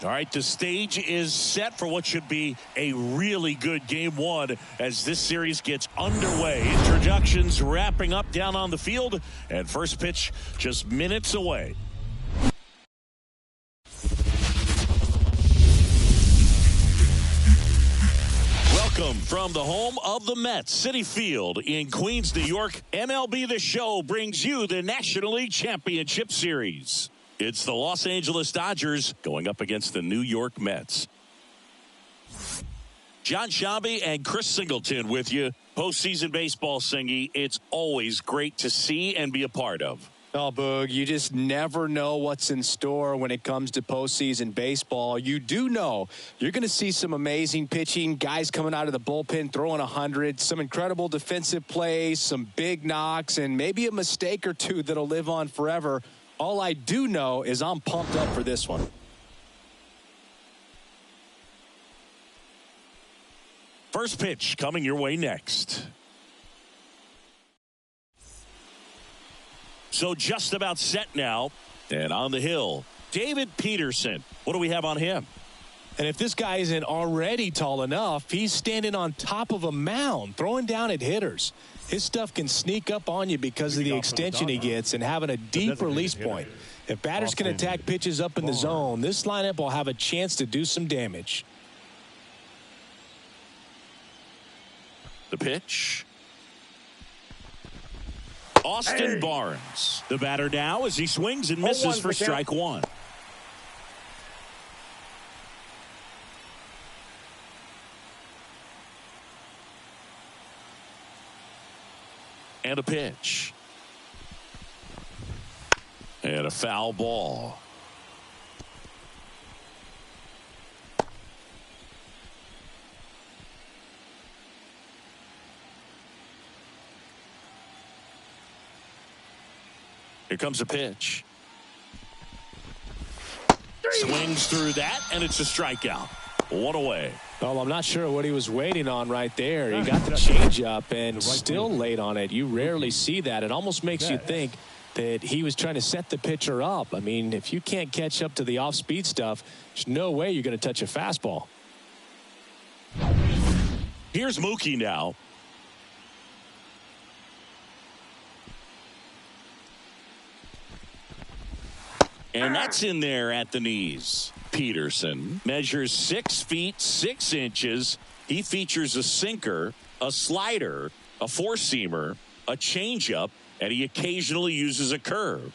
All right, the stage is set for what should be a really good game one as this series gets underway. Introductions wrapping up down on the field, and first pitch just minutes away. Welcome from the home of the Mets, Citi Field in Queens, New York. MLB The Show brings you the National League Championship Series. It's the Los Angeles Dodgers going up against the New York Mets. John Shabby and Chris Singleton with you. Postseason baseball, Singy. It's always great to see and be a part of. Oh, Boog, you just never know what's in store when it comes to postseason baseball. You do know you're going to see some amazing pitching, guys coming out of the bullpen throwing 100, some incredible defensive plays, some big knocks, and maybe a mistake or two that'll live on forever. All I do know is I'm pumped up for this one. First pitch coming your way next. So just about set now. And on the hill, David Peterson. What do we have on him? And if this guy isn't already tall enough, he's standing on top of a mound, throwing down at hitters. His stuff can sneak up on you because of the extension he gets and having a deep release point. If batters can attack pitches up in the zone, this lineup will have a chance to do some damage. The pitch. Austin Barnes. The batter now as he swings and misses for strike one. And a pitch. And a foul ball. Here comes a pitch. Swings through that, and it's a strikeout. One away. Well, I'm not sure what he was waiting on right there. He got the changeup and still late on it. You rarely see that. It almost makes you think that he was trying to set the pitcher up. I mean, if you can't catch up to the off-speed stuff, there's no way you're going to touch a fastball. Here's Mookie now. And that's in there at the knees. Peterson measures 6 feet 6 inches. He features a sinker, a slider, a four-seamer, a changeup, and he occasionally uses a curve.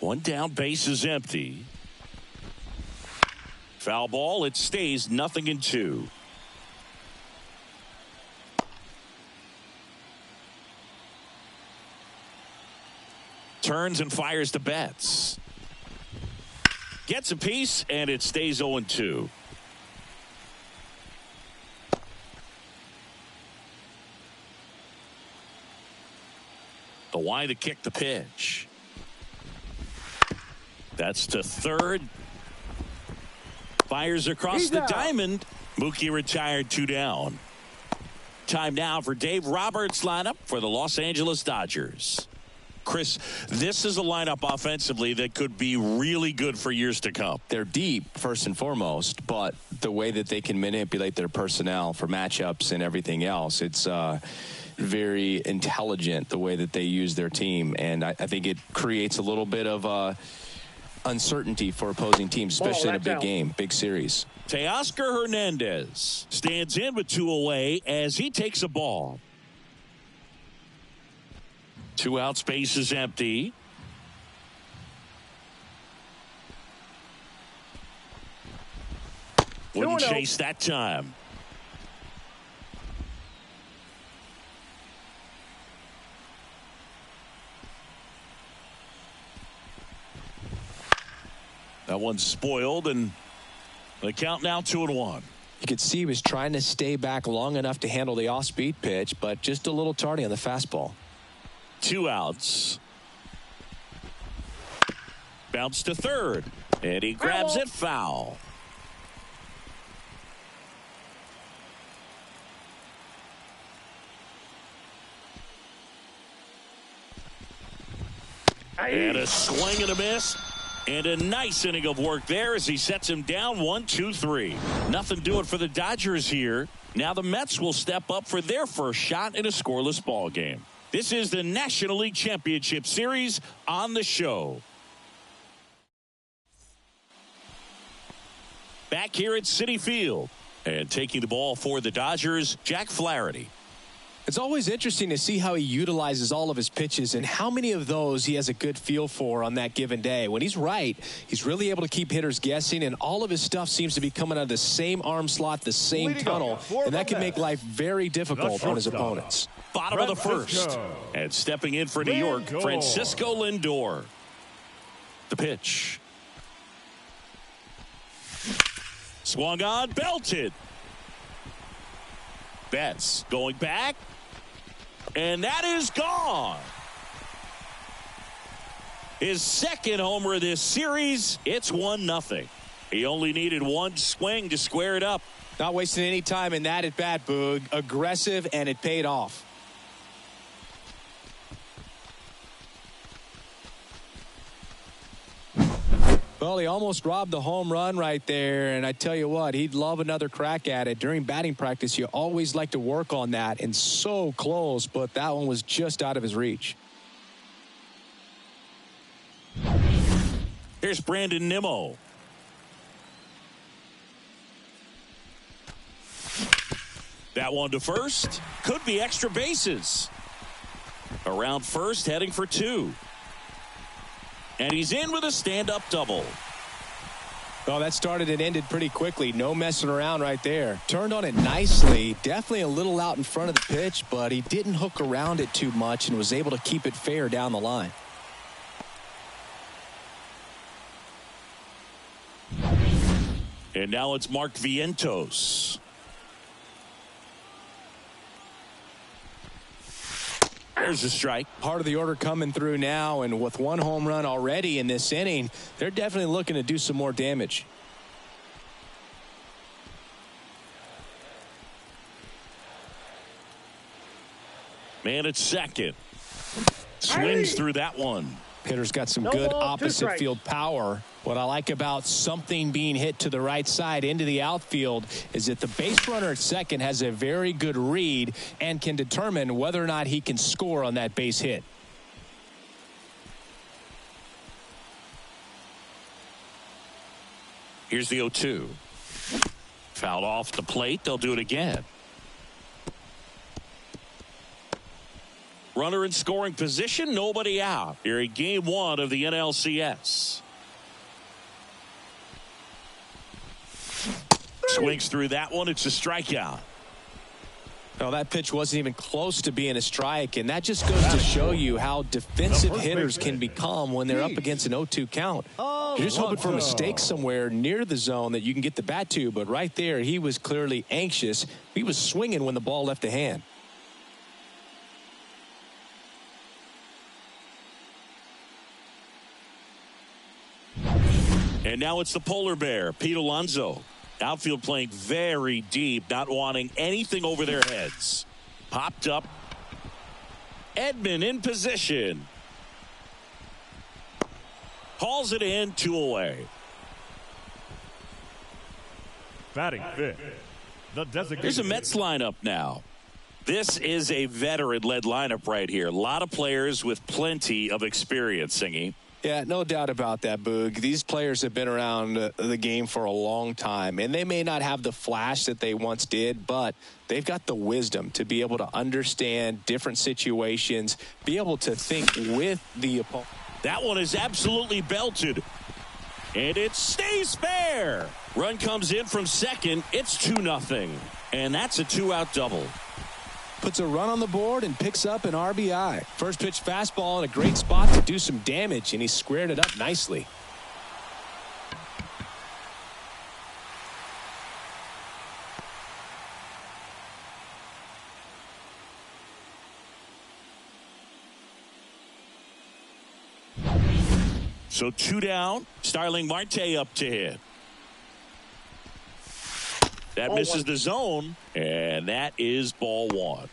One down, base is empty. Foul ball, it stays 0-2. Turns and fires to Betts. Gets a piece, and it stays 0-2. The wide to kick the pitch. That's to third. Fires across the diamond. Mookie retired 2 down. Time now for Dave Roberts' lineup for the Los Angeles Dodgers. Chris, this is a lineup offensively that could be really good for years to come. They're deep, first and foremost, but the way that they can manipulate their personnel for matchups and everything else, it's very intelligent the way that they use their team. And I think it creates a little bit of uncertainty for opposing teams, especially in a big game, big series. Teoscar Hernandez stands in with 2 away as he takes a ball. 2 out, space is empty. Wouldn't chase that time. That one's spoiled, and the count now 2-1. You could see he was trying to stay back long enough to handle the off-speed pitch, but just a little tardy on the fastball. 2 outs. Bounce to third. And he grabs it foul. And a swing and a miss. And a nice inning of work there as he sets him down 1-2-3. Nothing doing for the Dodgers here. Now the Mets will step up for their first shot in a scoreless ball game. This is the National League Championship Series on the show. Back here at Citi Field. And taking the ball for the Dodgers, Jack Flaherty. It's always interesting to see how he utilizes all of his pitches and how many of those he has a good feel for on that given day. When he's right, he's really able to keep hitters guessing, and all of his stuff seems to be coming out of the same arm slot, the same tunnel, and that can make life very difficult on his opponents. Bottom of the first. And stepping in for New York, Francisco Lindor. The pitch. Swung on, belted. Betts going back. And that is gone. His second homer of this series. It's 1-0. He only needed one swing to square it up. Not wasting any time in that at bat, Boog. Aggressive, and it paid off. Well, he almost robbed the home run right there, and I tell you what, he'd love another crack at it. During batting practice, you always like to work on that, and so close, but that one was just out of his reach. Here's Brandon Nimmo. That one to first. Could be extra bases. Around first, heading for two. And he's in with a stand-up double. Well, that started and ended pretty quickly. No messing around right there. Turned on it nicely. Definitely a little out in front of the pitch, but he didn't hook around it too much and was able to keep it fair down the line. And now it's Mark Vientos. There's a strike. Part of the order coming through now, and with one home run already in this inning, they're definitely looking to do some more damage. Man at second. Swings through that one. Hitter's got some good opposite field power. What I like about something being hit to the right side into the outfield is that the base runner at second has a very good read and can determine whether or not he can score on that base hit. Here's the 0-2. Fouled off the plate. They'll do it again. Runner in scoring position, nobody out. Here in game one of the NLCS. Swings through that one. It's a strikeout. Well, that pitch wasn't even close to being a strike, and that just goes to show you how defensive hitters can become when they're up against an 0-2 count. You're just hoping for a mistake somewhere near the zone that you can get the bat to, but right there, he was clearly anxious. He was swinging when the ball left the hand. And now it's the polar bear, Pete Alonso. Outfield playing very deep, not wanting anything over their heads. Popped up. Edman in position. Hauls it in, 2 away. Batting fifth, the designated. Here's a Mets lineup now. This is a veteran-led lineup right here. A lot of players with plenty of experience, Singy. Yeah, no doubt about that, Boog. These players have been around the game for a long time, and they may not have the flash that they once did, but they've got the wisdom to be able to understand different situations, be able to think with the opponent. That one is absolutely belted, and it stays fair. Run comes in from second. It's 2-0, and that's a 2-out double. Puts a run on the board and picks up an RBI. First pitch fastball in a great spot to do some damage, and he squared it up nicely. So 2 down. Starling Marte up to hit. That misses the zone, and that is ball 1.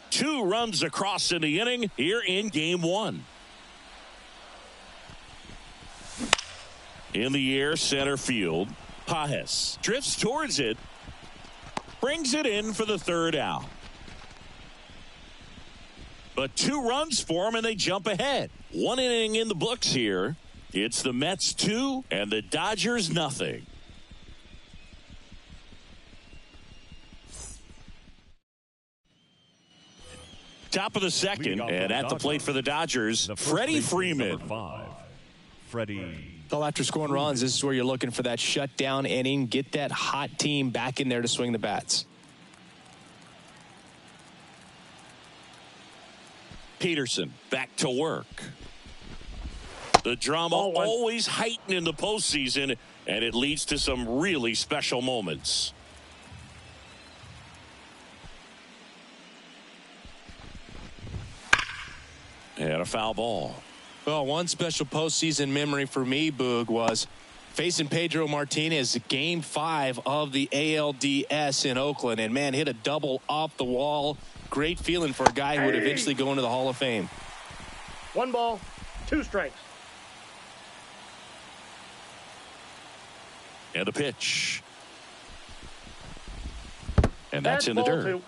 Two runs across in the inning here in game 1. In the air, center field. Pages drifts towards it. Brings it in for the 3rd out. But 2 runs for him, and they jump ahead. 1 inning in the books here. It's the Mets 2 and the Dodgers nothing. Top of the 2nd, and at the plate for the Dodgers, Freddie Freeman. 5, Freddie. Well, after scoring runs, this is where you're looking for that shutdown inning. Get that hot team back in there to swing the bats. Peterson back to work. The drama always heightened in the postseason, and it leads to some really special moments. And a foul ball. Well, one special postseason memory for me, Boog, was facing Pedro Martinez, Game 5 of the ALDS in Oakland. And, man, hit a double off the wall. Great feeling for a guy who would eventually go into the Hall of Fame. 1 ball, 2 strikes. And the pitch. And that's in the dirt. 2.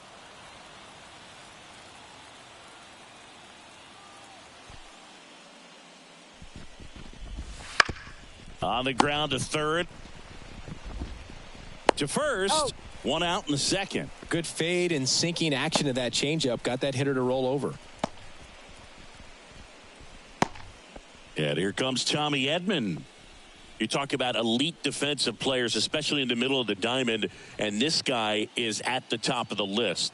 On the ground to 3rd. To 1st. 1 out in the 2nd. Good fade and sinking action of that changeup. Got that hitter to roll over. And here comes Tommy Edman. You talk about elite defensive players, especially in the middle of the diamond, and this guy is at the top of the list.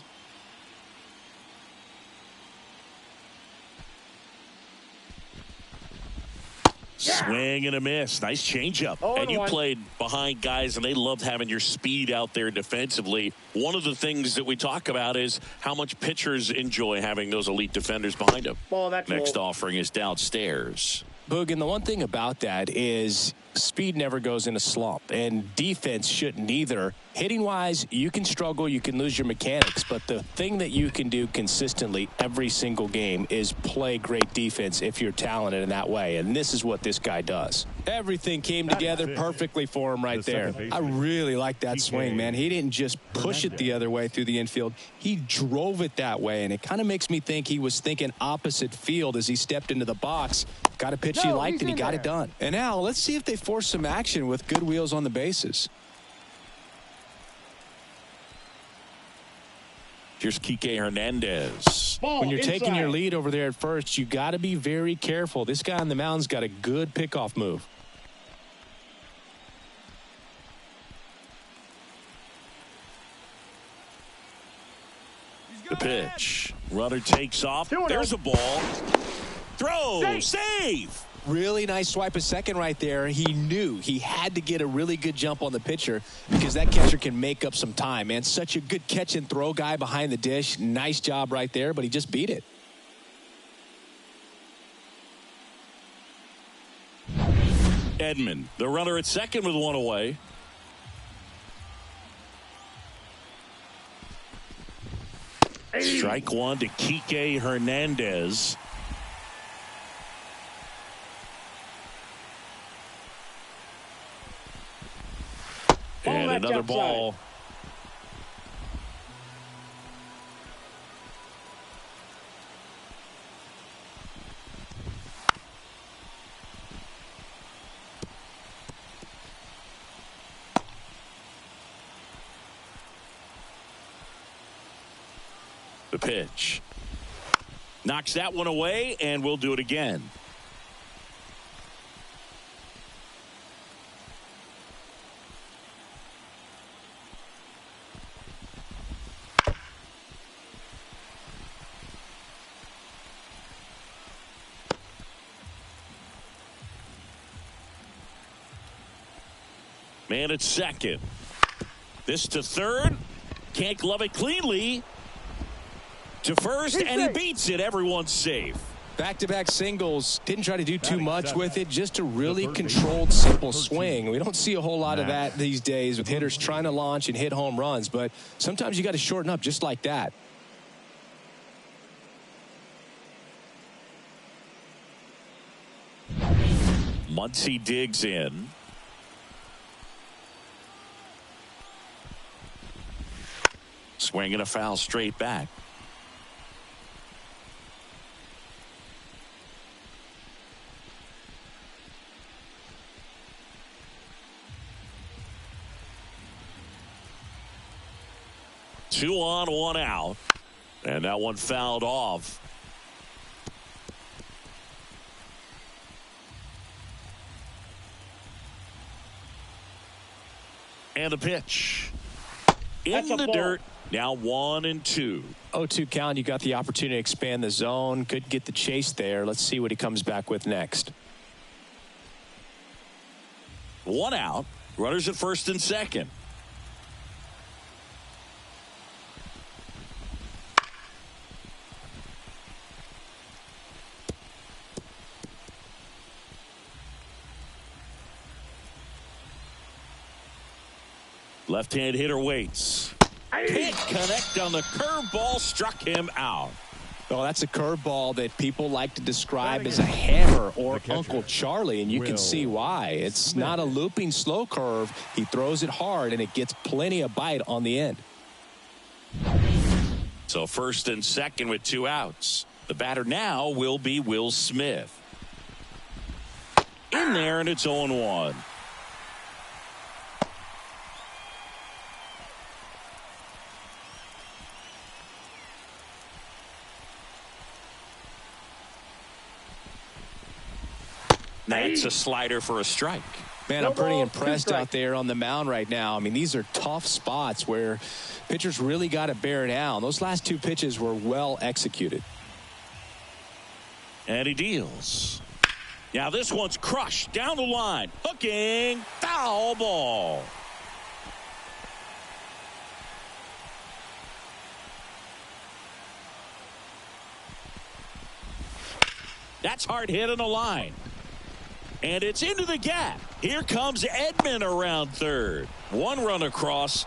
Swing and a miss. Nice changeup. And you played behind guys, and they loved having your speed out there defensively. One of the things that we talk about is how much pitchers enjoy having those elite defenders behind them. Next offering is downstairs. Boog, and the one thing about that is speed never goes in a slump, and defense shouldn't either. Hitting-wise, you can struggle, you can lose your mechanics, but the thing that you can do consistently every single game is play great defense if you're talented in that way, and this is what this guy does. Everything came together perfectly for him right there. I really like that swing, man. He didn't just push it the other way through the infield. He drove it that way, and it kind of makes me think he was thinking opposite field as he stepped into the box. Got a pitch he liked, and he got it done. And now let's see if they force some action with good wheels on the bases. Here's Kike Hernandez. When you're taking your lead over there at first, you got to be very careful. This guy on the mound's got a good pickoff move. The pitch. Runner takes off. There's a ball. Throw. Save. Really nice swipe of second right there. He knew he had to get a really good jump on the pitcher because that catcher can make up some time, man. Such a good catch and throw guy behind the dish. Nice job right there, but he just beat it. Edman, the runner at second with 1 away. Strike 1 to Kike Hernandez. And another ball. The pitch. Knocks that one away, and we'll do it again. Man at second. This to third. Can't glove it cleanly. To first, and he beats it. Everyone's safe. Back-to-back singles. Didn't try to do too much with it. Just a really controlled, simple swing. We don't see a whole lot of that these days with hitters trying to launch and hit home runs. But sometimes you got to shorten up just like that. Muncy digs in. Swinging a foul straight back. Two on, one out. And that one fouled off. And a pitch. In the dirt. Now 1-2. 0-2 count. You got the opportunity to expand the zone. Could get the chase there. Let's see what he comes back with next. One out. Runners at first and second. Left-hand hitter waits. Can't connect on the curveball, struck him out. Oh, that's a curveball that people like to describe as a hammer or Uncle Charlie, and you can see why. It's not a looping slow curve. He throws it hard, and it gets plenty of bite on the end. So first and second with two outs. The batter now will be Will Smith. In there, and it's 0-1. That's a slider for a strike. Man, I'm pretty impressed out there on the mound right now. I mean, these are tough spots where pitchers really got to bear down. Those last two pitches were well executed. And he deals. Now this one's crushed down the line. Hooking. Foul ball. That's hard hit on the line. And it's into the gap. Here comes Edman around third. One run across.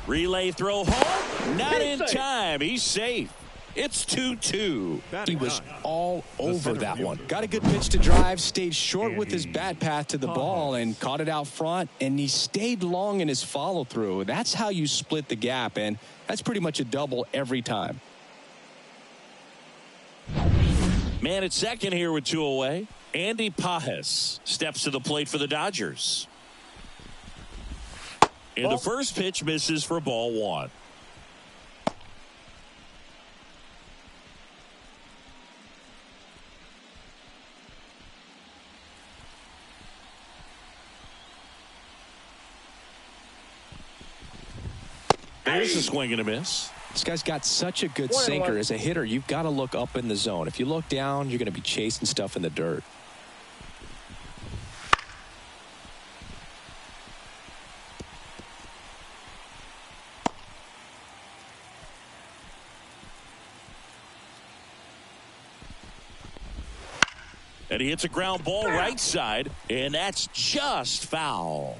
Relay throw home. Not in time. He's safe. It's 2-2. He was all over that one. Got a good pitch to drive. Stayed short with his bat path to the ball and caught it out front. And he stayed long in his follow through. That's how you split the gap. And that's pretty much a double every time. Man at second here with two away. Andy Pajes steps to the plate for the Dodgers. And the first pitch misses for ball one. There's a swing and a miss. This guy's got such a good sinker. As a hitter, you've got to look up in the zone. If you look down, you're going to be chasing stuff in the dirt. And he hits a ground ball right side, and that's just foul.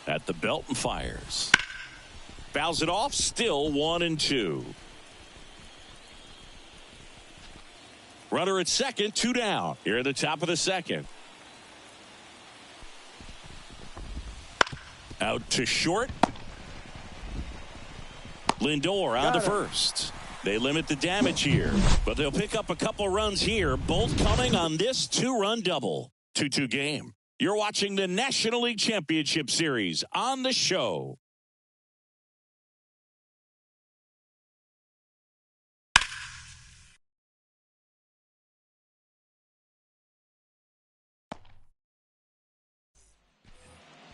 At the belt and fires. Fouls it off, still 1-2. Runner at second, two down. Here at the top of the second. Out to short. Lindor on to first. They limit the damage here, but they'll pick up a couple runs here, both coming on this two-run double. 2-2 game. You're watching the National League Championship Series on the show.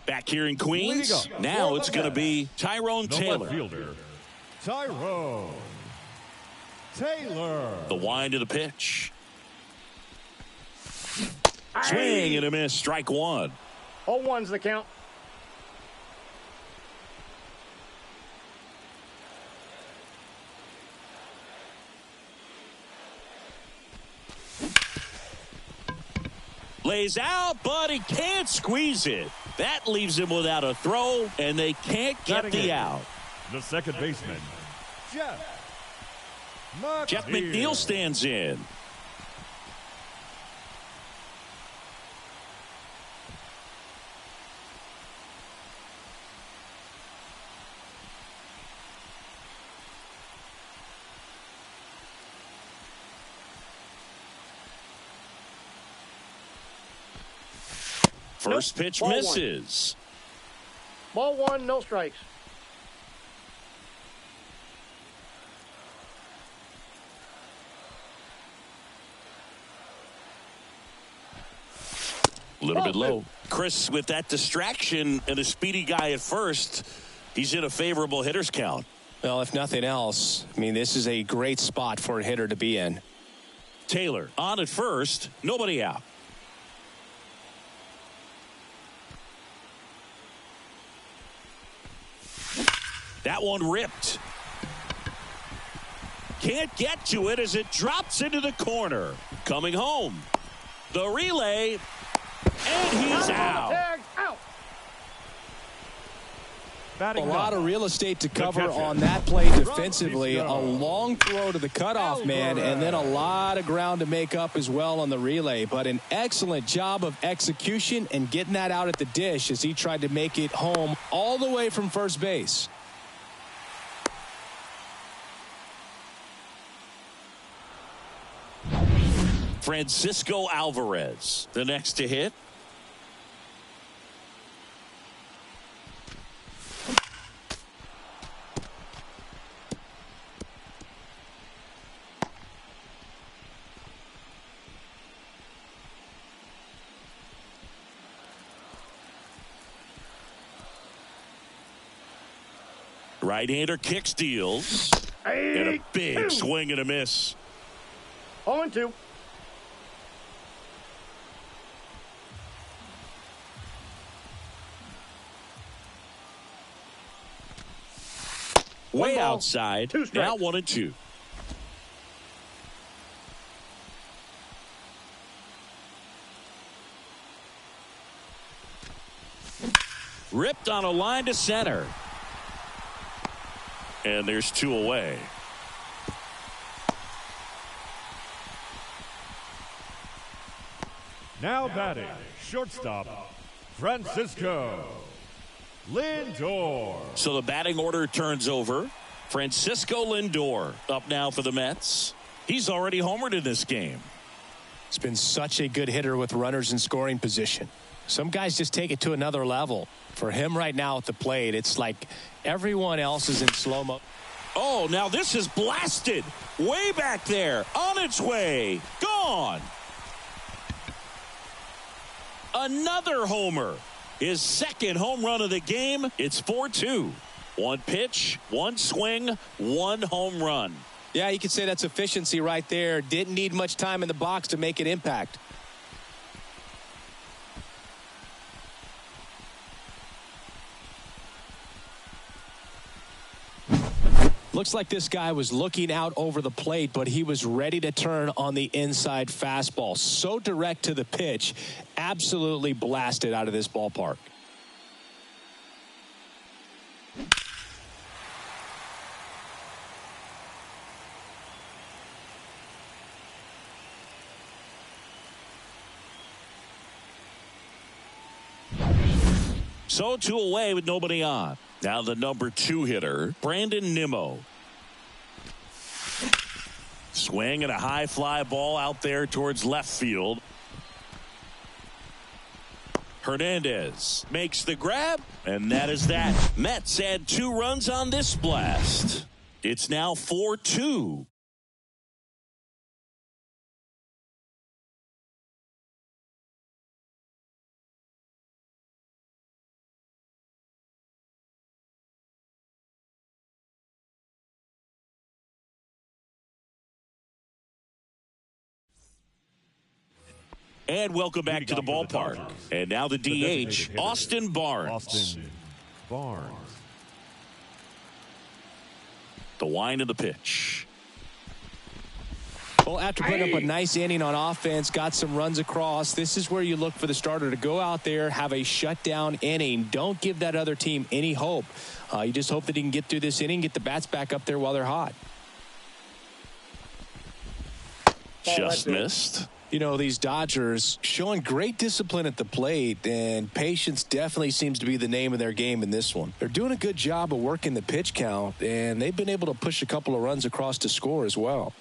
Back here in Queens, now it's going to be Tyrone Taylor. Tyrone Taylor. The wind of the pitch. Swing and a miss, strike one. 0-1's the count. Lays out, but he can't squeeze it. That leaves him without a throw, and they can't get the out. The second baseman, Jeff McNeil stands in. First pitch misses. Ball one, no strikes. A little bit low. Chris, with that distraction and a speedy guy at first, he's in a favorable hitter's count. Well, if nothing else, I mean, this is a great spot for a hitter to be in. Taylor on at first, nobody out. That one ripped. Can't get to it as it drops into the corner. Coming home. The relay. And he's out. A lot of real estate to cover on that play defensively. A long throw to the cutoff man, and then a lot of ground to make up as well on the relay. But an excellent job of execution and getting that out at the dish as he tried to make it home all the way from first base. Francisco Alvarez, the next to hit. Right-hander kick steals. And a big swing and a miss. 0-2. Way outside. Now 1-2. Ripped on a line to center. And there's 2 away. Now batting, shortstop, Francisco Lindor. So the batting order turns over. Francisco Lindor up now for the Mets. He's already homered in this game. It's been such a good hitter with runners in scoring position. Some guys just take it to another level. For him right now at the plate, it's like everyone else is in slow-mo. Oh, now this is blasted. Way back there. On its way. Gone. Another homer. His second home run of the game. It's 4-2. One pitch, one swing, one home run. Yeah, you could say that's efficiency right there. Didn't need much time in the box to make an impact. Looks like this guy was looking out over the plate, but he was ready to turn on the inside fastball. So direct to the pitch, absolutely blasted out of this ballpark. So 2 away with nobody on. Now the number 2 hitter, Brandon Nimmo. Swing and a high fly ball out there towards left field. Hernandez makes the grab, and that is that. Mets add 2 runs on this blast. It's now 4-2. And welcome back to the ballpark. And now the DH, Austin Barnes. The wind of the pitch. Well, after putting up a nice inning on offense, got some runs across, this is where you look for the starter to go out there, have a shutdown inning. Don't give that other team any hope. You just hope that he can get through this inning, get the bats back up there while they're hot. Just missed. You know, these Dodgers showing great discipline at the plate, and patience definitely seems to be the name of their game in this one. They're doing a good job of working the pitch count, and they've been able to push a couple of runs across to score as well.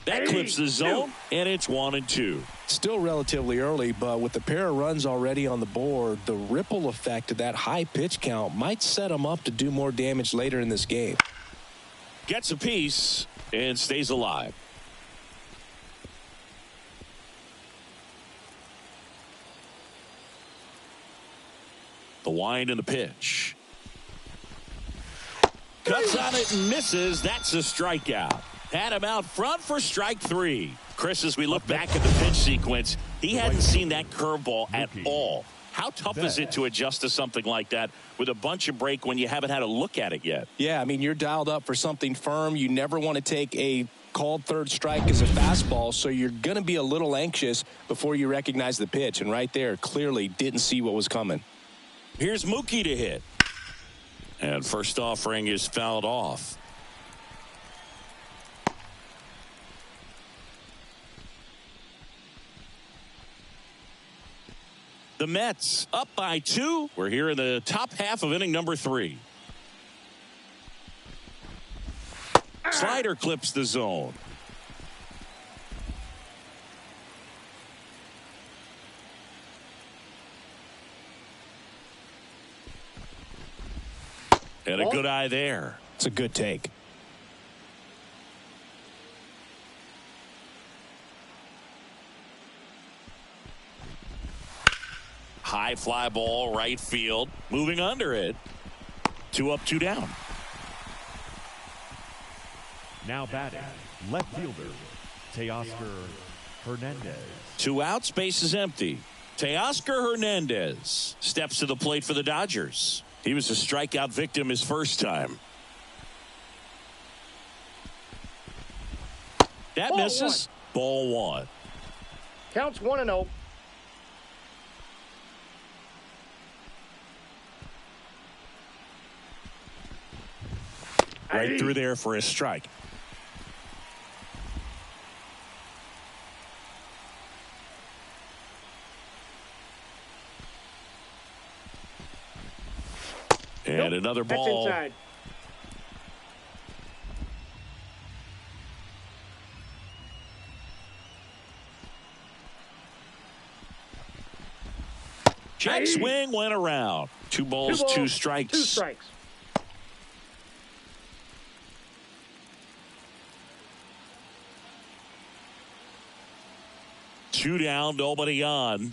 That clips the zone, and it's 1-2. Still relatively early, but with the pair of runs already on the board, the ripple effect of that high pitch count might set them up to do more damage later in this game. Gets a piece and stays alive. The wind and the pitch. Cuts on it and misses. That's a strikeout. Had him out front for strike 3. Chris, as we look back at the pitch sequence, he hadn't seen that curveball at all. How tough is it to adjust to something like that with a bunch of break when you haven't had a look at it yet? Yeah, I mean, you're dialed up for something firm. You never want to take a called third strike as a fastball, so you're going to be a little anxious before you recognize the pitch. And right there, clearly didn't see what was coming. Here's Mookie to hit. And first offering is fouled off. The Mets up by 2. We're here in the top half of inning number 3. Slider clips the zone. And a good eye there. It's a good take. High fly ball, right field. Moving under it. 2 up, 2 down. Now batting, left fielder, Teoscar Hernandez. 2 outs, base is empty. Teoscar Hernandez steps to the plate for the Dodgers. He was a strikeout victim his first time. That misses. Ball 1. Counts 1-0. Right through there for a strike. And another ball. That's inside. Check swing went around. 2 balls, 2 strikes. 2 strikes. Two down, nobody on.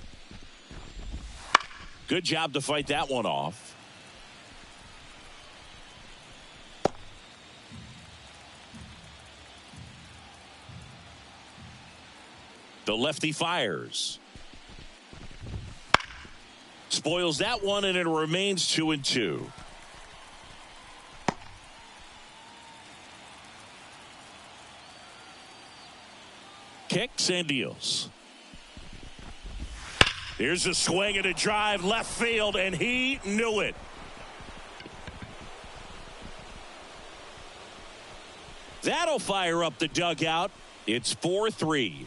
Good job to fight that one off. The lefty fires. Spoils that one, and it remains 2-2. Kicks and deals. Here's a swing and a drive left field, and he knew it. That'll fire up the dugout. It's 4-3.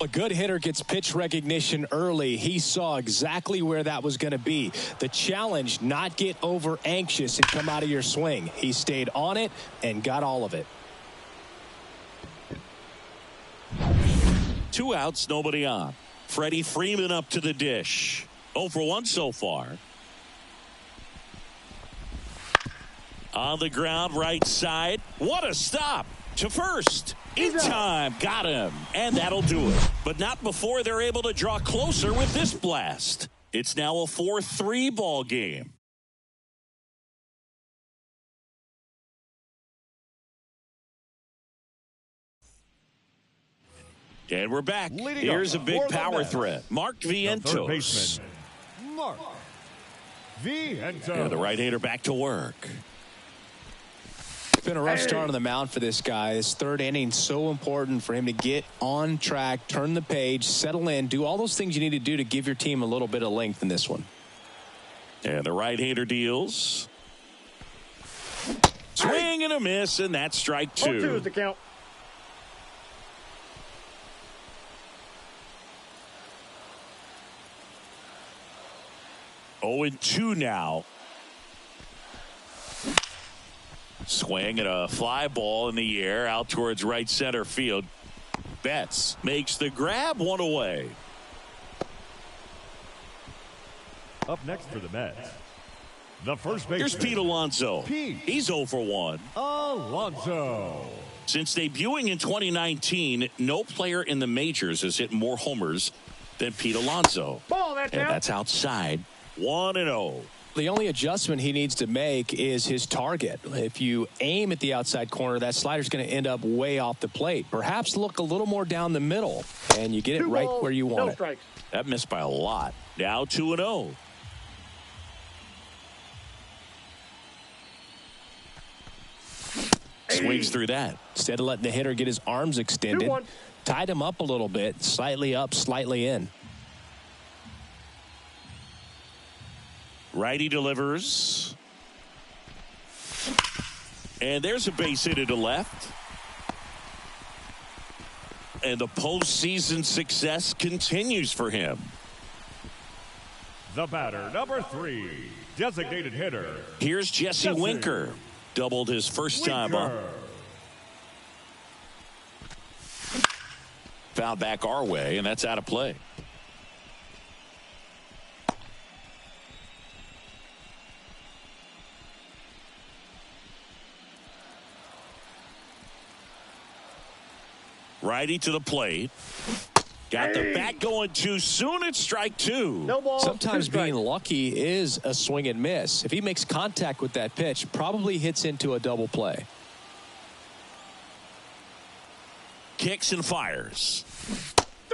A good hitter gets pitch recognition early. He saw exactly where that was going to be. The challenge, not get over anxious and come out of your swing. He stayed on it and got all of it. 2 outs, nobody on. Freddie Freeman up to the dish. 0 for 1 so far. On the ground, right side. What a stop to first. In time, got him, and that'll do it. But not before they're able to draw closer with this blast. It's now a 4-3 ball game. And we're back. Leading Here's a off big for the power Mets, threat. Mark the third Vientos. baseman, Mark Vientos. And the right-hander back to work. It's been a rough start on the mound for this guy. This third inning, so important for him to get on track, turn the page, settle in, do all those things you need to do to give your team a little bit of length in this one. And the right-hander deals. Swing and a miss, and that's strike 2. 0-2 is the count. Oh, and 2 now. Swing and a fly ball in the air out towards right center field. Betts makes the grab, 1 away. Up next for the Mets, the first baseman. Here's Pete Alonso. Pete. He's 0 for 1. Alonso. Since debuting in 2019, no player in the majors has hit more homers than Pete Alonso. Ball, that's And out. that's outside. 1-0. The only adjustment he needs to make is his target. If you aim at the outside corner, that slider's going to end up way off the plate. Perhaps look a little more down the middle, and you get it 2 right balls, where you no want it. strikes. That missed by a lot. Now 2-0. Swings through that. Instead of letting the hitter get his arms extended, 2-1. tied him up a little bit, slightly up, slightly in. Righty delivers. And there's a base hit to left. And the postseason success continues for him. The batter, number 3, designated hitter. Here's Jesse Winker. Doubled his first time up. Foul back our way, and that's out of play. Righty to the plate. Got the bat going too soon. It's strike 2. No ball. Sometimes 2 strikes. being lucky is a swing and miss. If he makes contact with that pitch, probably hits into a double play. Kicks and fires.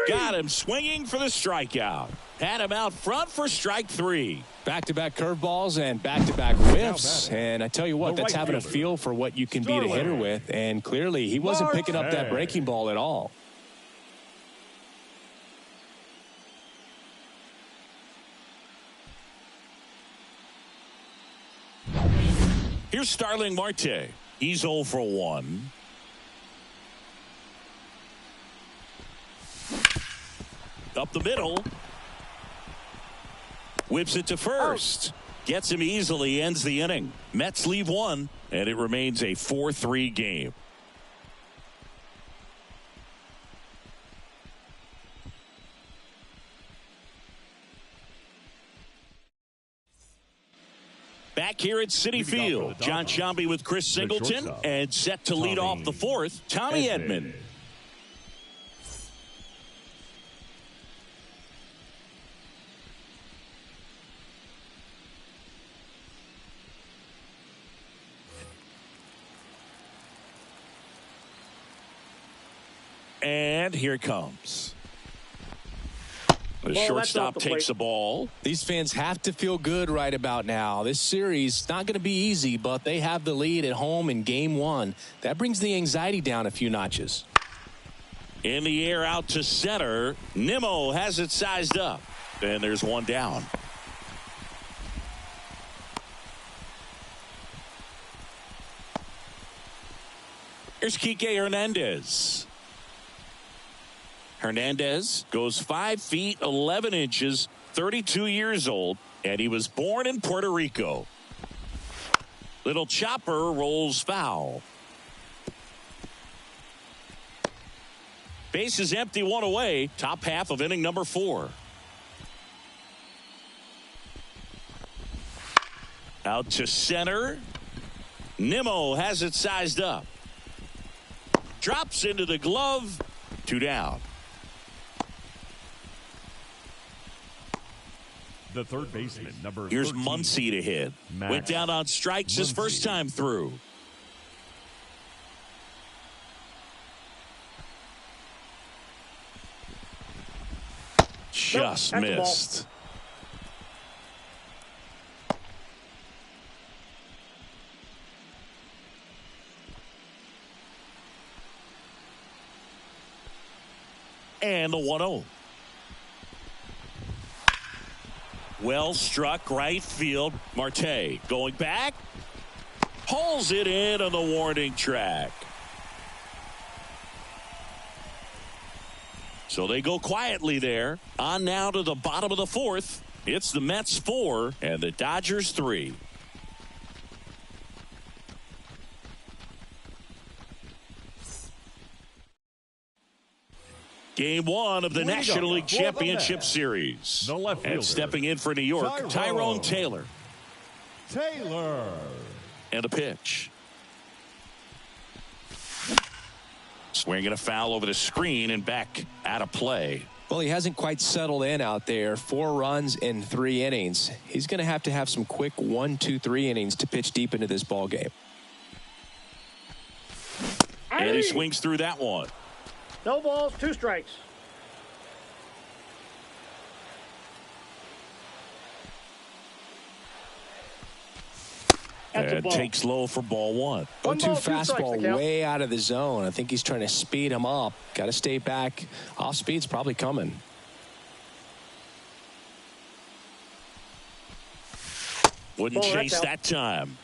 Got him swinging for the strikeout. Had him out front for strike 3. Back-to-back curveballs and back-to-back whiffs. And I tell you what, The that's right having a fielder, feel for what you can beat a hitter with. And clearly, he wasn't picking up that breaking ball at all. Here's Starling Marte. He's 0 for 1. Up the middle. Whips it to first. Gets him easily, ends the inning. Mets leave 1, and it remains a 4-3 game. Back here at Citi Field, John Sciambi with Chris Singleton, and set to lead off the 4th, Tommy Edman. And here it comes. The shortstop takes the ball. These fans have to feel good right about now. This series is not going to be easy, but they have the lead at home in game 1. That brings the anxiety down a few notches. In the air out to center. Nimmo has it sized up. And there's 1 down. Here's Kike Hernandez. Hernandez goes 5 feet 11 inches, 32 years old, and he was born in Puerto Rico. Little chopper rolls foul. Base is empty, 1 away. Top half of inning number 4. Out to center. Nimmo has it sized up. Drops into the glove. 2 down. The third baseman, number Here's 13. Muncy to hit. Went down on strikes his first time through. just missed. And the 1-0. Well struck right field. Marte going back. Pulls it in on the warning track. So they go quietly there. On now to the bottom of the fourth. It's the Mets 4 and the Dodgers 3. Game 1 of the National League Championship Series. And stepping in for New York, Tyrone Taylor. And a pitch. Swinging a foul over the screen and back out of play. Well, he hasn't quite settled in out there. 4 runs in 3 innings. He's going to have some quick 1, 2, 3 innings to pitch deep into this ball game. And he swings through that one. No balls, 2 strikes. And takes low for ball 1. 1-2 fastball way out of the zone. I think he's trying to speed him up. Got to stay back. Off speed's probably coming. Wouldn't chase that time.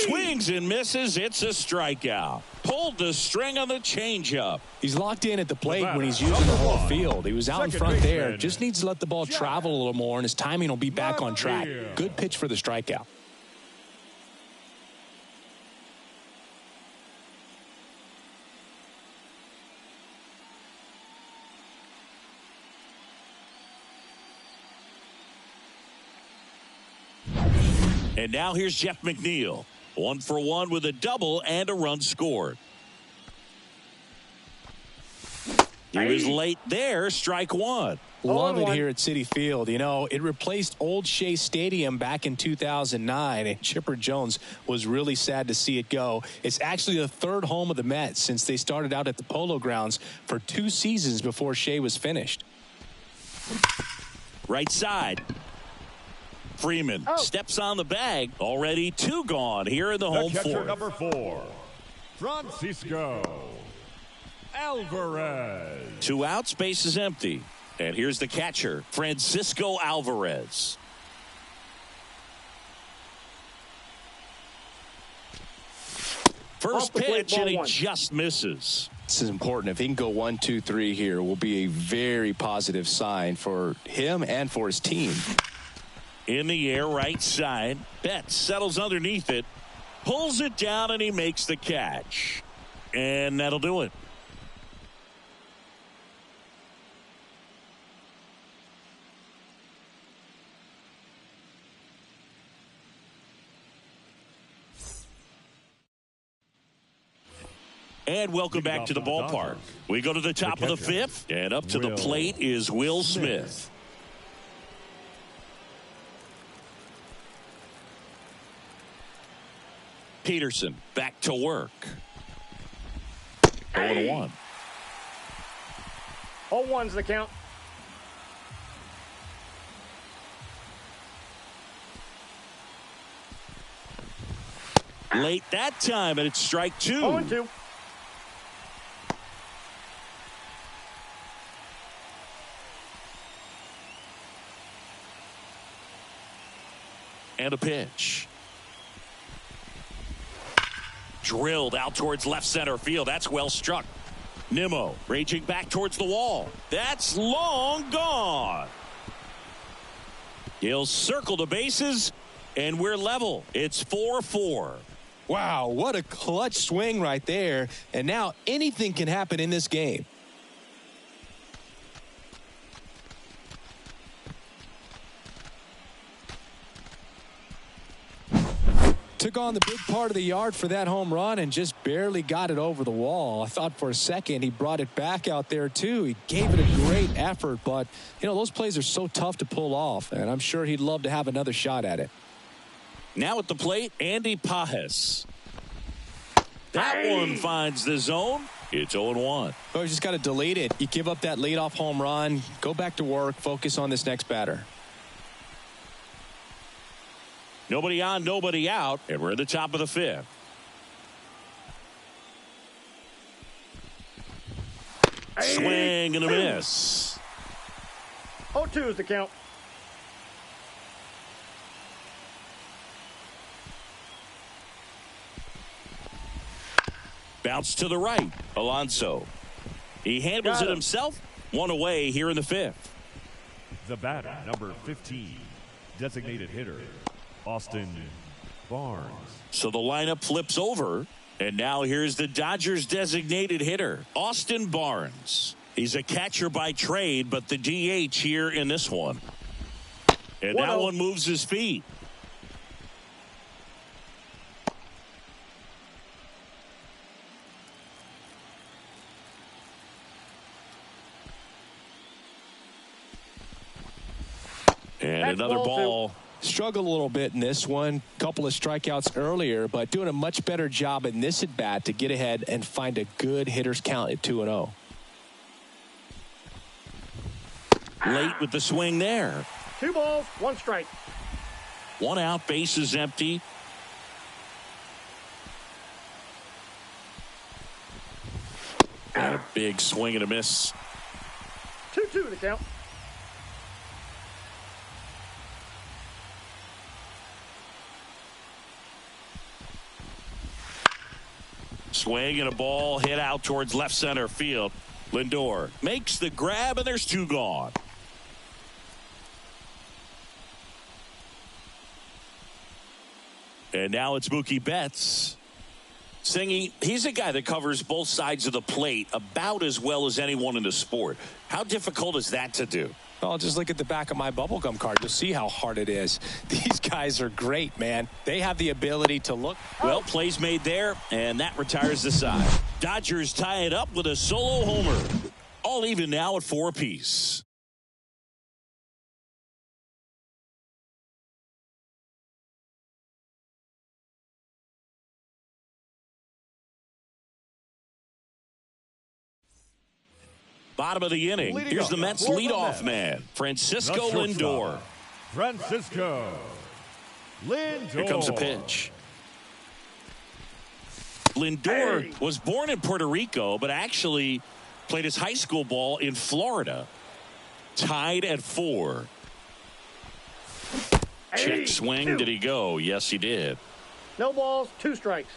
Swings and misses. It's a strikeout. Pulled the string on the changeup. He's locked in at the plate when he's using the whole field. He was out in front there. Just needs to let the ball travel a little more, and his timing will be back on track. Good pitch for the strikeout. And now here's Jeff McNeil. 1 for 1 with a double and a run scored. He was late there. Strike 1. Love it here at Citi Field. You know, it replaced Old Shea Stadium back in 2009, and Chipper Jones was really sad to see it go. It's actually the 3rd home of the Mets since they started out at the Polo Grounds for 2 seasons before Shea was finished. Right side. Freeman steps on the bag. Already 2 gone here in the home fourth. Number 4, Francisco Alvarez. 2 outs, base is empty. And here's the catcher, Francisco Alvarez. First pitch, and he just misses. This is important. If he can go 1, 2, 3 here, will be a very positive sign for him and for his team. In the air, right side. Betts settles underneath it, pulls it down, and he makes the catch. And that'll do it. And welcome back to the ballpark. We go to the top of the 5th, and up to the plate is Will Smith. Peterson back to work. 0-1. 0-1's the count. Late that time, and it's strike 2. 0-2. And a pitch. Drilled out towards left center field. That's well struck. Nimmo raging back towards the wall. That's long gone. He'll circle the bases, and we're level. It's 4-4. Wow, what a clutch swing right there. And now anything can happen in this game. Took on the big part of the yard for that home run and just barely got it over the wall. I thought for a second he brought it back out there too. He gave it a great effort, but you know, those plays are so tough to pull off, and I'm sure he'd love to have another shot at it. Now at the plate, Andy Pajes. That one finds the zone. It's 0-1. Oh, you just got to delete it. You give up that leadoff home run. Go back to work. Focus on this next batter. Nobody on, nobody out, and we're at the top of the fifth. Swing and a miss. 0-2 is the count. Bounce to the right. Alonso. He handles it himself. One away here in the fifth. The batter, number 15, designated hitter, Austin Barnes. So the lineup flips over, and now here's the Dodgers designated hitter, Austin Barnes. He's a catcher by trade, but the DH here in this one. And that one moves his feet. And another ball. Struggled a little bit in this one. Couple of strikeouts earlier, but doing a much better job in this at bat to get ahead and find a good hitter's count at 2-0. Late with the swing there. 2 balls, 1 strike. 1 out, base is empty. And a big swing and a miss. 2-2 the count. Swing and a ball hit out towards left center field. Lindor makes the grab, and there's 2 gone. And now it's Mookie Betts. Singy, he's a guy that covers both sides of the plate about as well as anyone in the sport. How difficult is that to do? Well, just look at the back of my bubblegum card. You'll see how hard it is. These guys are great, man. They have the ability to look. Well, plays made there, and that retires the side. Dodgers tie it up with a solo homer. All even now at 4 apiece. Bottom of the inning. Here's the Mets leadoff man, Francisco Lindor. Francisco Lindor. Here comes a pitch. Lindor was born in Puerto Rico, but actually played his high school ball in Florida. Tied at 4. Check swing. Did he go? Yes, he did. No balls, 2 strikes.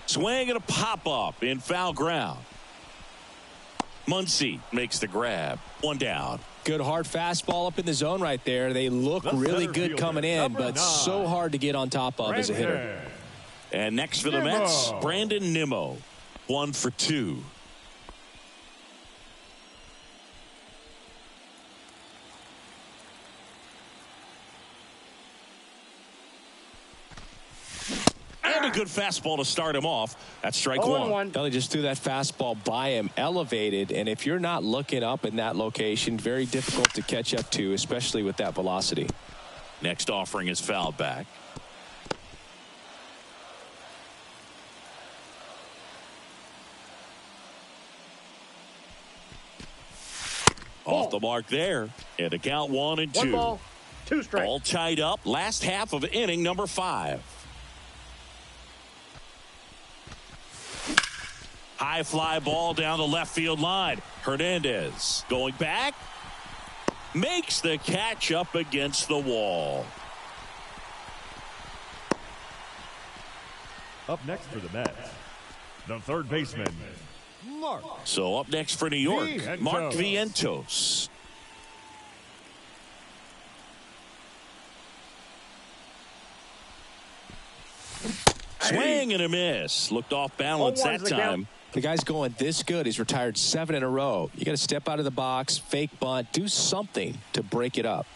Swing and a pop-up in foul ground. Muncy makes the grab. 1 down. Good hard fastball up in the zone right there. They look really good coming in, but so hard to get on top of as a hitter. And next for the Mets, Brandon Nimmo. 1 for 2. And a good fastball to start him off. That's strike 1. Well, he just threw that fastball by him, elevated, and if you're not looking up in that location, very difficult to catch up to, especially with that velocity. Next offering is fouled back. Off the mark there. And the count 1 and 2. 1 ball, 2 strikes. All tied up. Last half of inning number 5. High fly ball down the left field line. Hernandez going back. Makes the catch up against the wall. Up next for the Mets, the third baseman, Mark. So up next for New York, Mark Vientos. Swing and a miss. Looked off balance that time. The guy's going this good. He's retired 7 in a row. You got to step out of the box, fake bunt, do something to break it up.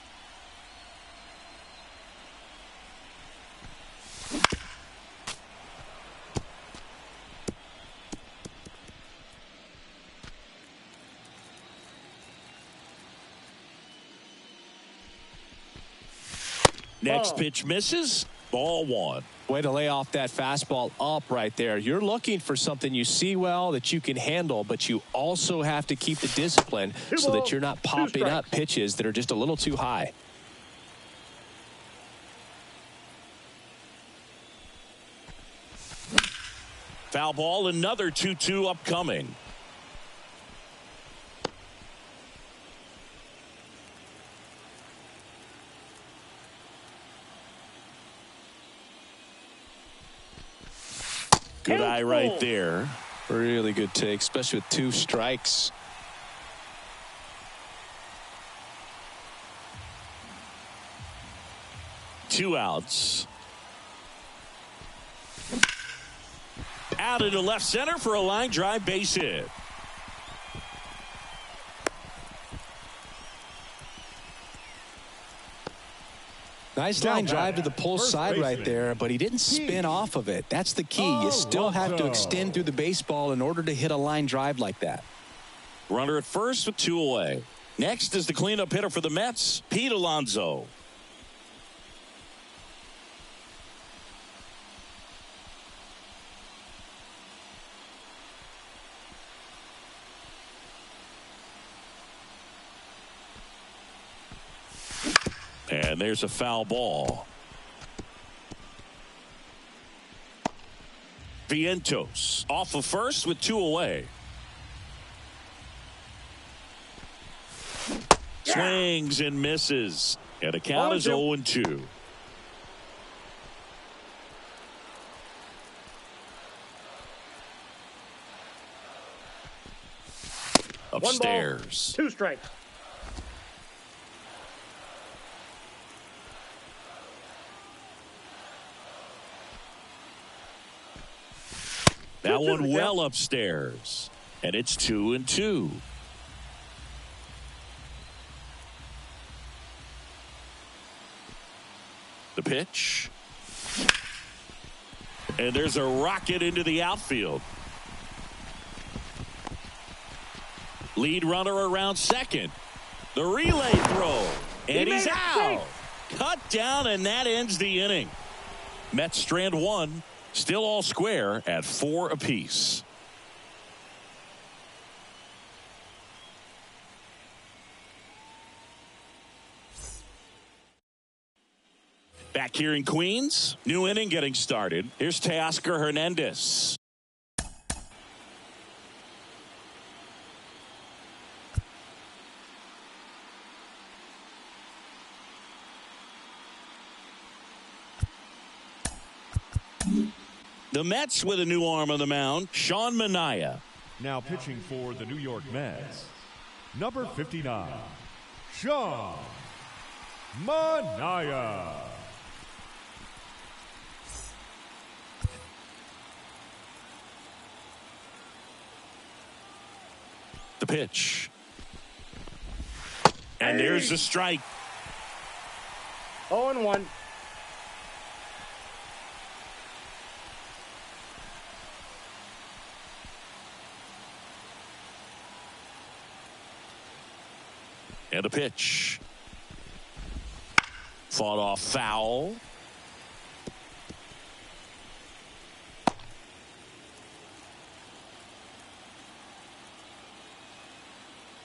Next Ball. pitch misses. Ball one. Way to lay off that fastball up right there. You're looking for something you see well that you can handle, but you also have to keep the discipline so that you're not popping up pitches that are just a little too high. Foul ball, another 2-2 upcoming. Good eye right there. Really good take, especially with 2 strikes. Two outs. Out into left center for a line drive base hit. Nice line drive to the pull side right there, but he didn't spin off of it. That's the key. You still have to extend through the baseball in order to hit a line drive like that. Runner at first with 2 away. Next is the cleanup hitter for the Mets, Pete Alonso. And there's a foul ball. Vientos off of first with 2 away. Swings and misses. And the count is 0-2. Upstairs. 2 strikes. That one well upstairs. And it's 2-2. The pitch. And there's a rocket into the outfield. Lead runner around second. The relay throw. And he's out. Cut down, and that ends the inning. Mets strand 1. Still all square at 4 apiece. Back here in Queens, new inning getting started. Here's Teoscar Hernandez. The Mets with a new arm on the mound, Sean Manaea. Now pitching for the New York Mets, number 59, Sean Manaea. The pitch. And there's the strike. 0-1. And a pitch. Fought off foul.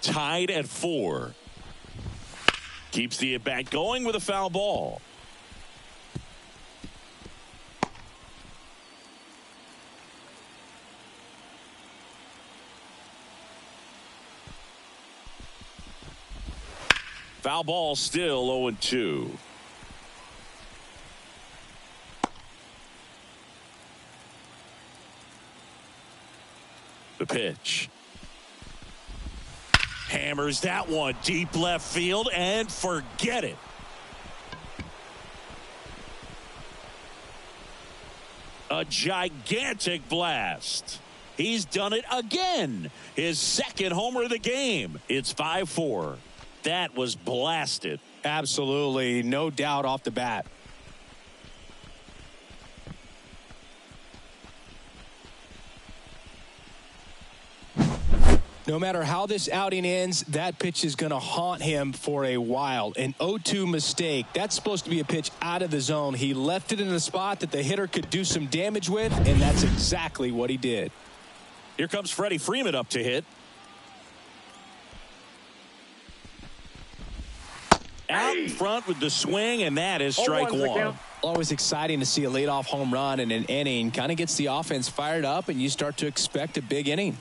Tied at 4. Keeps the at-bat going with a foul ball. Foul ball, still 0-2. The pitch. Hammers that one deep left field and forget it. A gigantic blast. He's done it again. His second homer of the game. It's 5-4. That was blasted. Absolutely, no doubt off the bat. No matter how this outing ends, that pitch is going to haunt him for a while. An 0-2 mistake. That's supposed to be a pitch out of the zone. He left it in a spot that the hitter could do some damage with, and that's exactly what he did. Here comes Freddie Freeman up to hit. Out in front with the swing, and that is strike one. Always exciting to see a leadoff home run in an inning. Kind of gets the offense fired up, and you start to expect a big inning.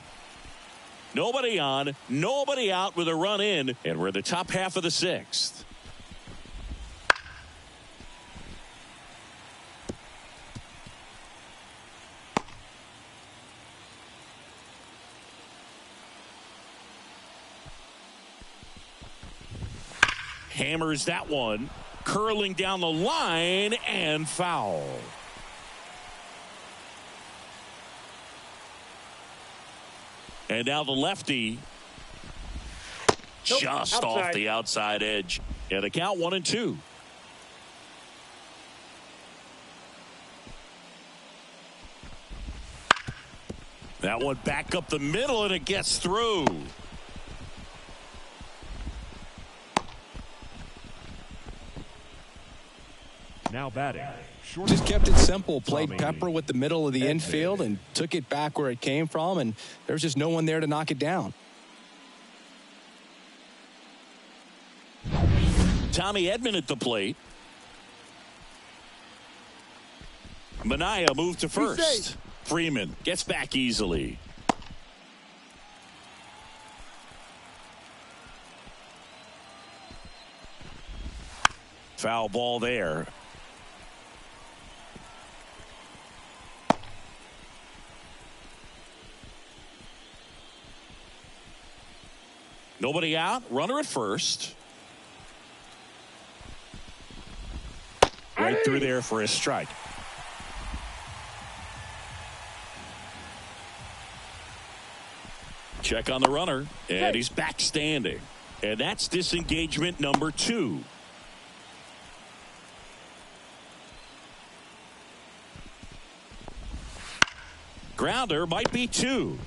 Nobody on, nobody out with a run in, and we're in the top half of the sixth. Hammers that one, curling down the line, and foul. And now the lefty, just outside. off the outside edge. And the count 1-2. That one back up the middle, and it gets through. Now batting. Just kept it simple. Played Pepper with the middle of the infield and took it back where it came from, and there's just no one there to knock it down. Tommy Edman at the plate. Minaya moved to first. Freeman gets back easily. Foul ball there. Nobody out. Runner at first. Right through there for a strike. Check on the runner, and he's back standing. And that's disengagement number 2. Grounder might be 2.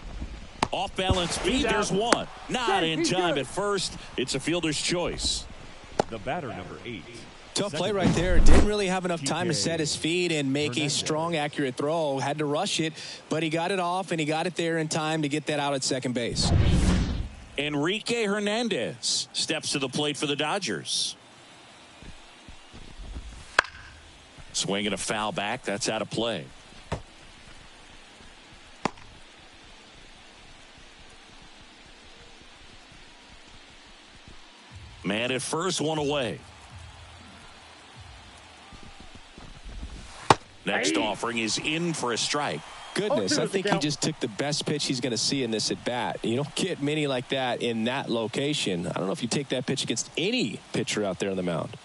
Off balance speed, there's 1. Not in time at first. It's a fielder's choice. The batter, number 8. Tough play right there. Didn't really have enough time to set his feet and make a strong, accurate throw. Had to rush it, but he got it off, and he got it there in time to get that out at second base. Enrique Hernandez steps to the plate for the Dodgers. Swinging a foul back. That's out of play. Man at first, 1 away. Next offering is in for a strike. Goodness, I think he just took the best pitch he's going to see in this at bat. You don't get many like that in that location. I don't know if you take that pitch against any pitcher out there on the mound.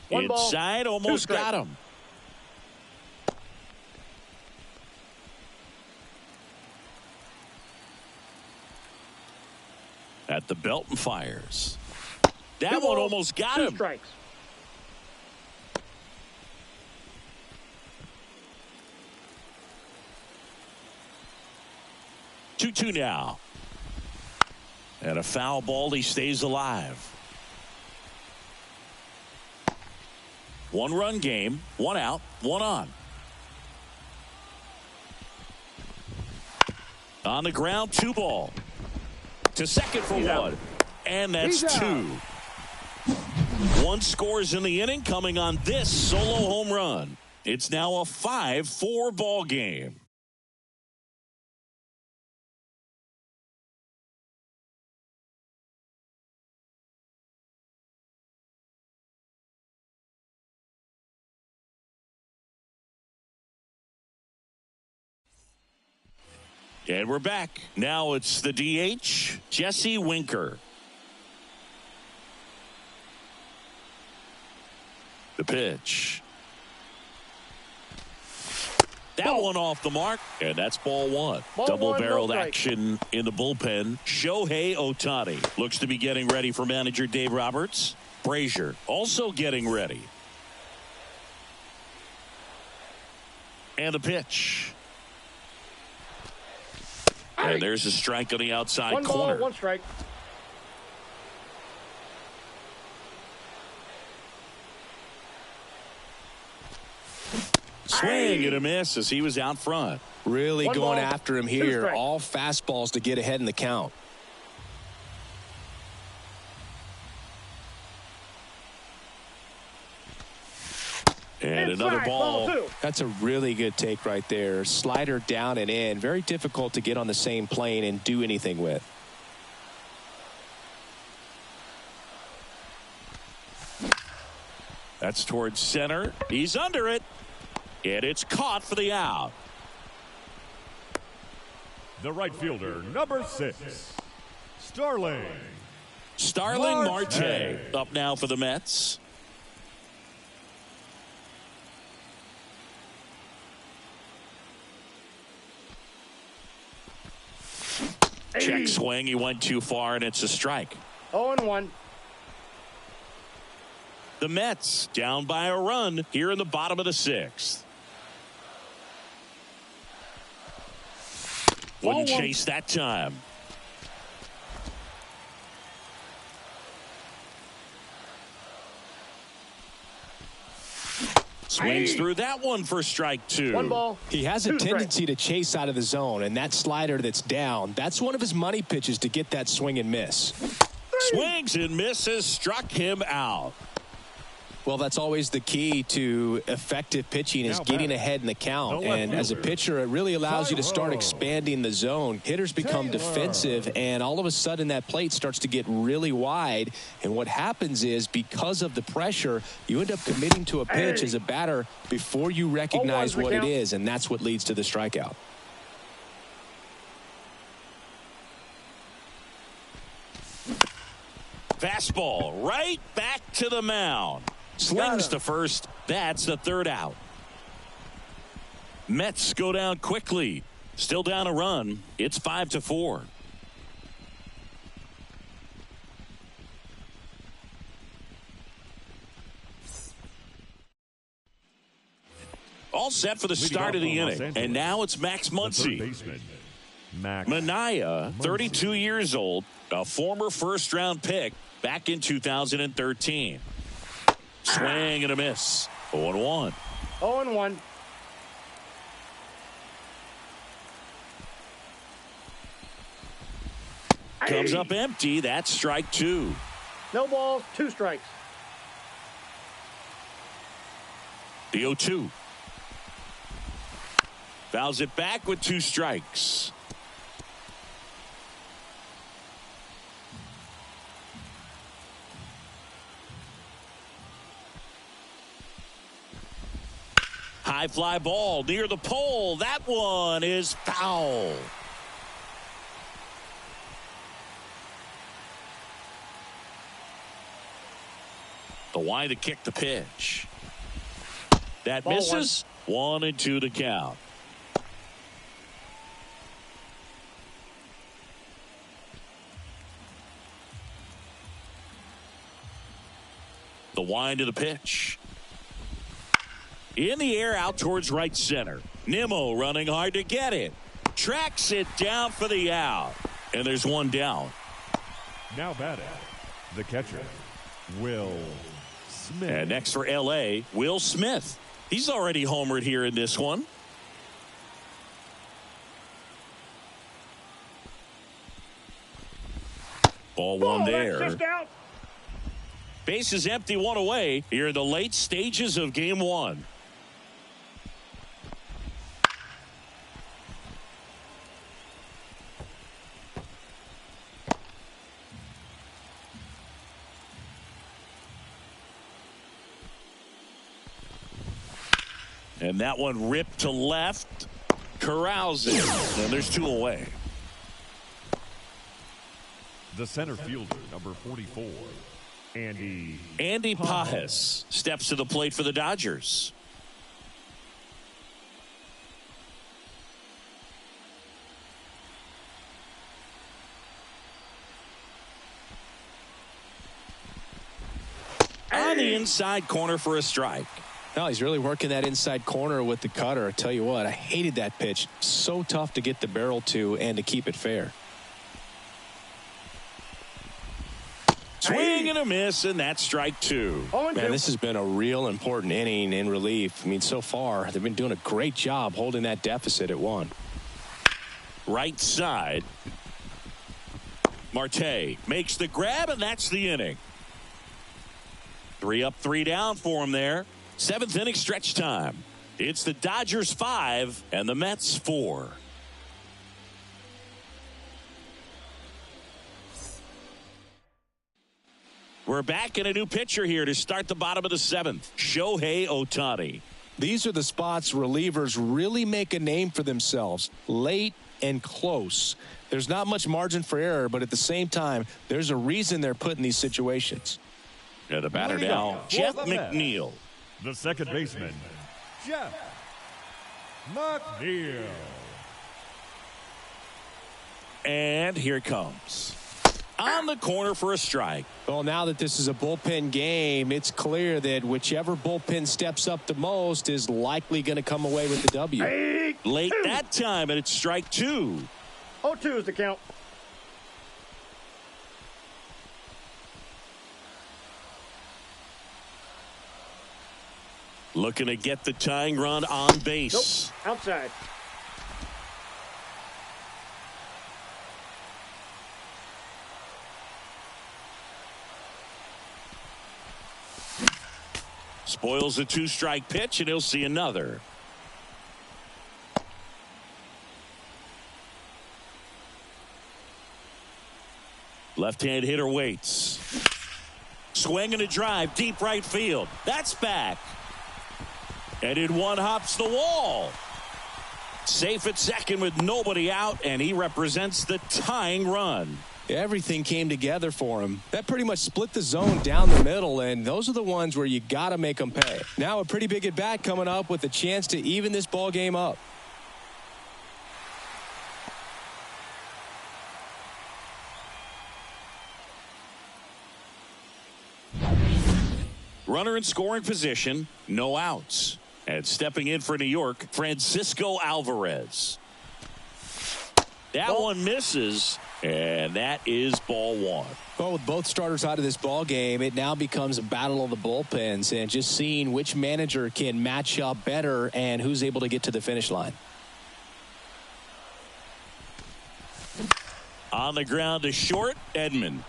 Inside, almost got him. At the belt and fires. That one almost got him. 2 strikes. Two now. And a foul ball. He stays alive. 1-run game. 1 out. 1 on. On the ground. 2 ball. To second for 1. And that's 2. 1 scores in the inning coming on this solo home run. It's now a 5-4 ball game. And we're back. Now it's the DH, Jesse Winker. The pitch. That one off the mark, and that's ball 1. Double-barreled action in the bullpen. Shohei Ohtani looks to be getting ready for manager Dave Roberts. Brazier also getting ready. And the pitch. And there's a strike on the outside One corner. ball, one strike. Swing and a miss as he was out front. Really One going ball, after him two here. strikes. All fastballs to get ahead in the count. And another Inside, ball. two. That's a really good take right there. Slider down and in. Very difficult to get on the same plane and do anything with. That's towards center. He's under it. And it's caught for the out. The right fielder, number 6, Starling Marte up now for the Mets. Check swing. He went too far, and it's a strike. 0-1. The Mets down by a run here in the bottom of the 6th. Wouldn't chase that time. Swings through that one for strike 2. One ball. He has a two tendency to chase out of the zone, and that slider that's down, that's one of his money pitches to get that swing and miss. Swings and misses, struck him out. Well, that's always the key to effective pitching is getting ahead in the count. And as a pitcher, it really allows you to start expanding the zone. Hitters become defensive, and all of a sudden that plate starts to get really wide. And what happens is because of the pressure, you end up committing to a pitch as a batter before you recognize what it is, and that's what leads to the strikeout. Fastball right back to the mound. Slings to first. That's the 3rd out. Mets go down quickly. Still down a run. It's 5-4. All set for the start of the inning. And now it's Max Muncy. Manaea, 32 years old, a former first-round pick back in 2013. Swing and a miss. 0-1. 0-1. Comes up empty. That's strike 2. No balls, 2 strikes. The 0-2. Fouls it back with 2 strikes. High fly ball near the pole. That one is foul. The wide to kick the pitch. That Ball misses. 1-2 to count. The wind to the pitch. In the air out towards right center. Nimmo running hard to get it. Tracks it down for the out. And there's one down. Now batting, the catcher, Will Smith. And next for L.A., Will Smith. He's already homered here in this one. Ball one there. That's just out. Base is empty, one away here in the late stages of game 1. And that one ripped to left. Corrals it. And there's 2 away. The center fielder, number 44, Andy Pajes steps to the plate for the Dodgers. On the inside corner for a strike. No, he's really working that inside corner with the cutter. I tell you what, I hated that pitch. So tough to get the barrel to and to keep it fair. Swing and a miss, and that's strike 2. Man, this has been a real important inning in relief. I mean, so far, they've been doing a great job holding that deficit at 1. Right side. Marte makes the grab, and that's the inning. 3 up, 3 down for him there. 7th inning stretch time. It's the Dodgers 5 and the Mets 4. We're back in a new pitcher here to start the bottom of the 7th. Shohei Ohtani. These are the spots relievers really make a name for themselves. Late and close. There's not much margin for error, but at the same time, there's a reason they're put in these situations. Yeah, the batter now, Jeff McNeil. The second baseman, Jeff McNeil. And here it comes. On the corner for a strike. Well, now that this is a bullpen game, it's clear that whichever bullpen steps up the most is likely going to come away with the W. Late that time, and it's strike 2. 0-2 is the count. Looking to get the tying run on base. Nope. Outside. Spoils a 2-strike pitch, and he'll see another. Left-hand hitter waits. Swing and a drive, deep right field. That's back. And in one hops the wall. Safe at second with nobody out, and he represents the tying run. Everything came together for him. That pretty much split the zone down the middle, and those are the ones where you got to make them pay. Now a pretty big at-bat coming up with a chance to even this ball game up. Runner in scoring position, no outs. And stepping in for New York, Francisco Alvarez. That one misses, and that is ball 1. Well, with both starters out of this ball game, it now becomes a battle of the bullpens and just seeing which manager can match up better and who's able to get to the finish line. On the ground to short, Edman.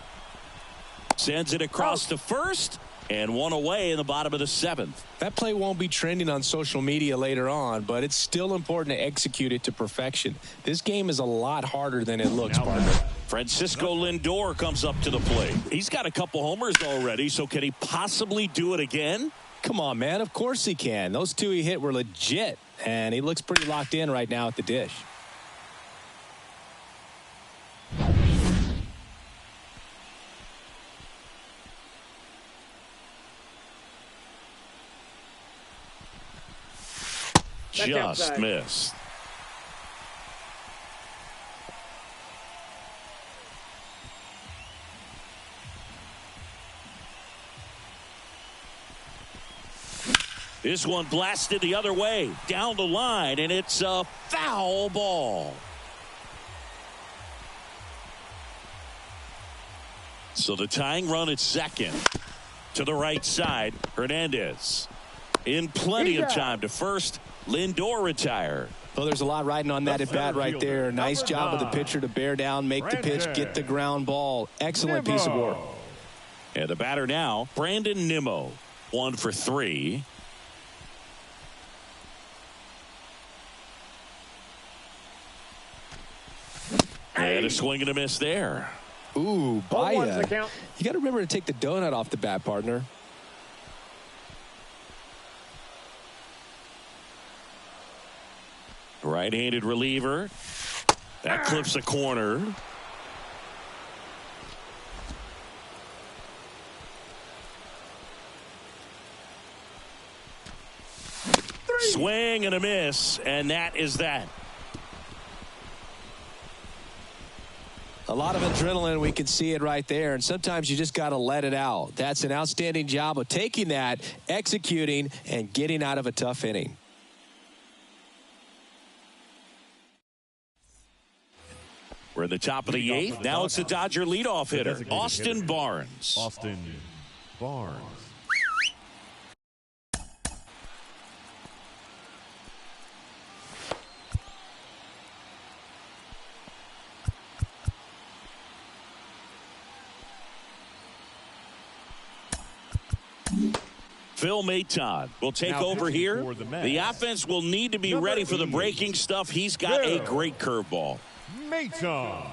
Sends it across to first, and one away in the bottom of the 7th. That play won't be trending on social media later on, but it's still important to execute it to perfection. This game is a lot harder than it looks, partner. Francisco Lindor comes up to the plate. He's got a couple homers already, so can he possibly do it again? Come on, man. Of course he can. Those 2 he hit were legit, and he looks pretty locked in right now at the dish. Just missed. This one blasted the other way, down the line, and it's a foul ball. So the tying run at second. To the right side, Hernandez. In plenty of time to first. Lindor retired. Well, there's a lot riding on that at bat right there. Nice job of the pitcher to bear down, make the pitch, get the ground ball. Excellent piece of work. And the batter now, Brandon Nimmo. 1 for 3. And a swing and a miss there. Ooh, Baya. You got to remember to take the donut off the bat, partner. Right-handed reliever. That clips a corner. Swing and a miss, and that is that. A lot of adrenaline. We can see it right there. And sometimes you just got to let it out. That's an outstanding job of taking that, executing, and getting out of a tough inning. We're at the top of the eighth. Now it's the Dodger leadoff hitter, Austin Barnes. Austin Barnes. Phil Maton will take over here. The offense will need to be ready for the breaking stuff. He's got a great curveball. Maton.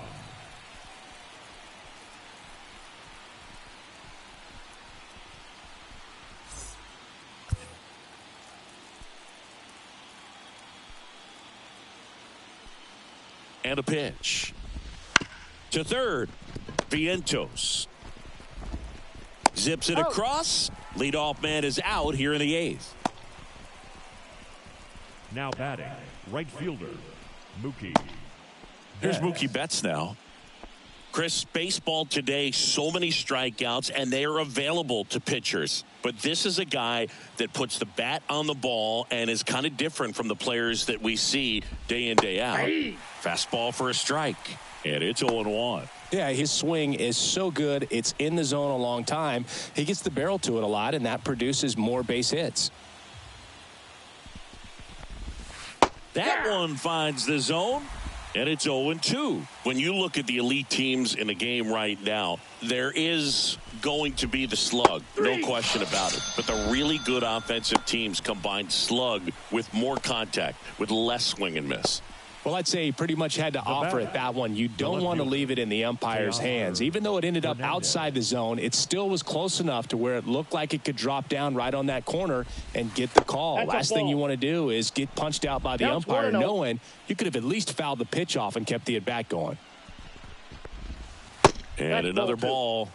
And a pitch. To third, Vientos. Zips it across. Leadoff man is out here in the eighth. Now batting, right fielder, Mookie. Here's Mookie Betts now. Chris, baseball today, so many strikeouts, and they are available to pitchers. But this is a guy that puts the bat on the ball and is kind of different from the players that we see day in, day out. Fastball for a strike, and it's 0-1. Yeah, his swing is so good. It's in the zone a long time. He gets the barrel to it a lot, and that produces more base hits. That one finds the zone, and it's 0-2. When you look at the elite teams in the game right now, there is going to be the slug, no question about it. But the really good offensive teams combine slug with more contact, with less swing and miss. Well, I'd say he pretty much had to offer it that one. You don't want to leave it in the umpire's hands. Even though it ended up outside the zone, it still was close enough to where it looked like it could drop down right on that corner and get the call. Last thing you want to do is get punched out by the umpire knowing you could have at least fouled the pitch off and kept the at-bat going. And another ball.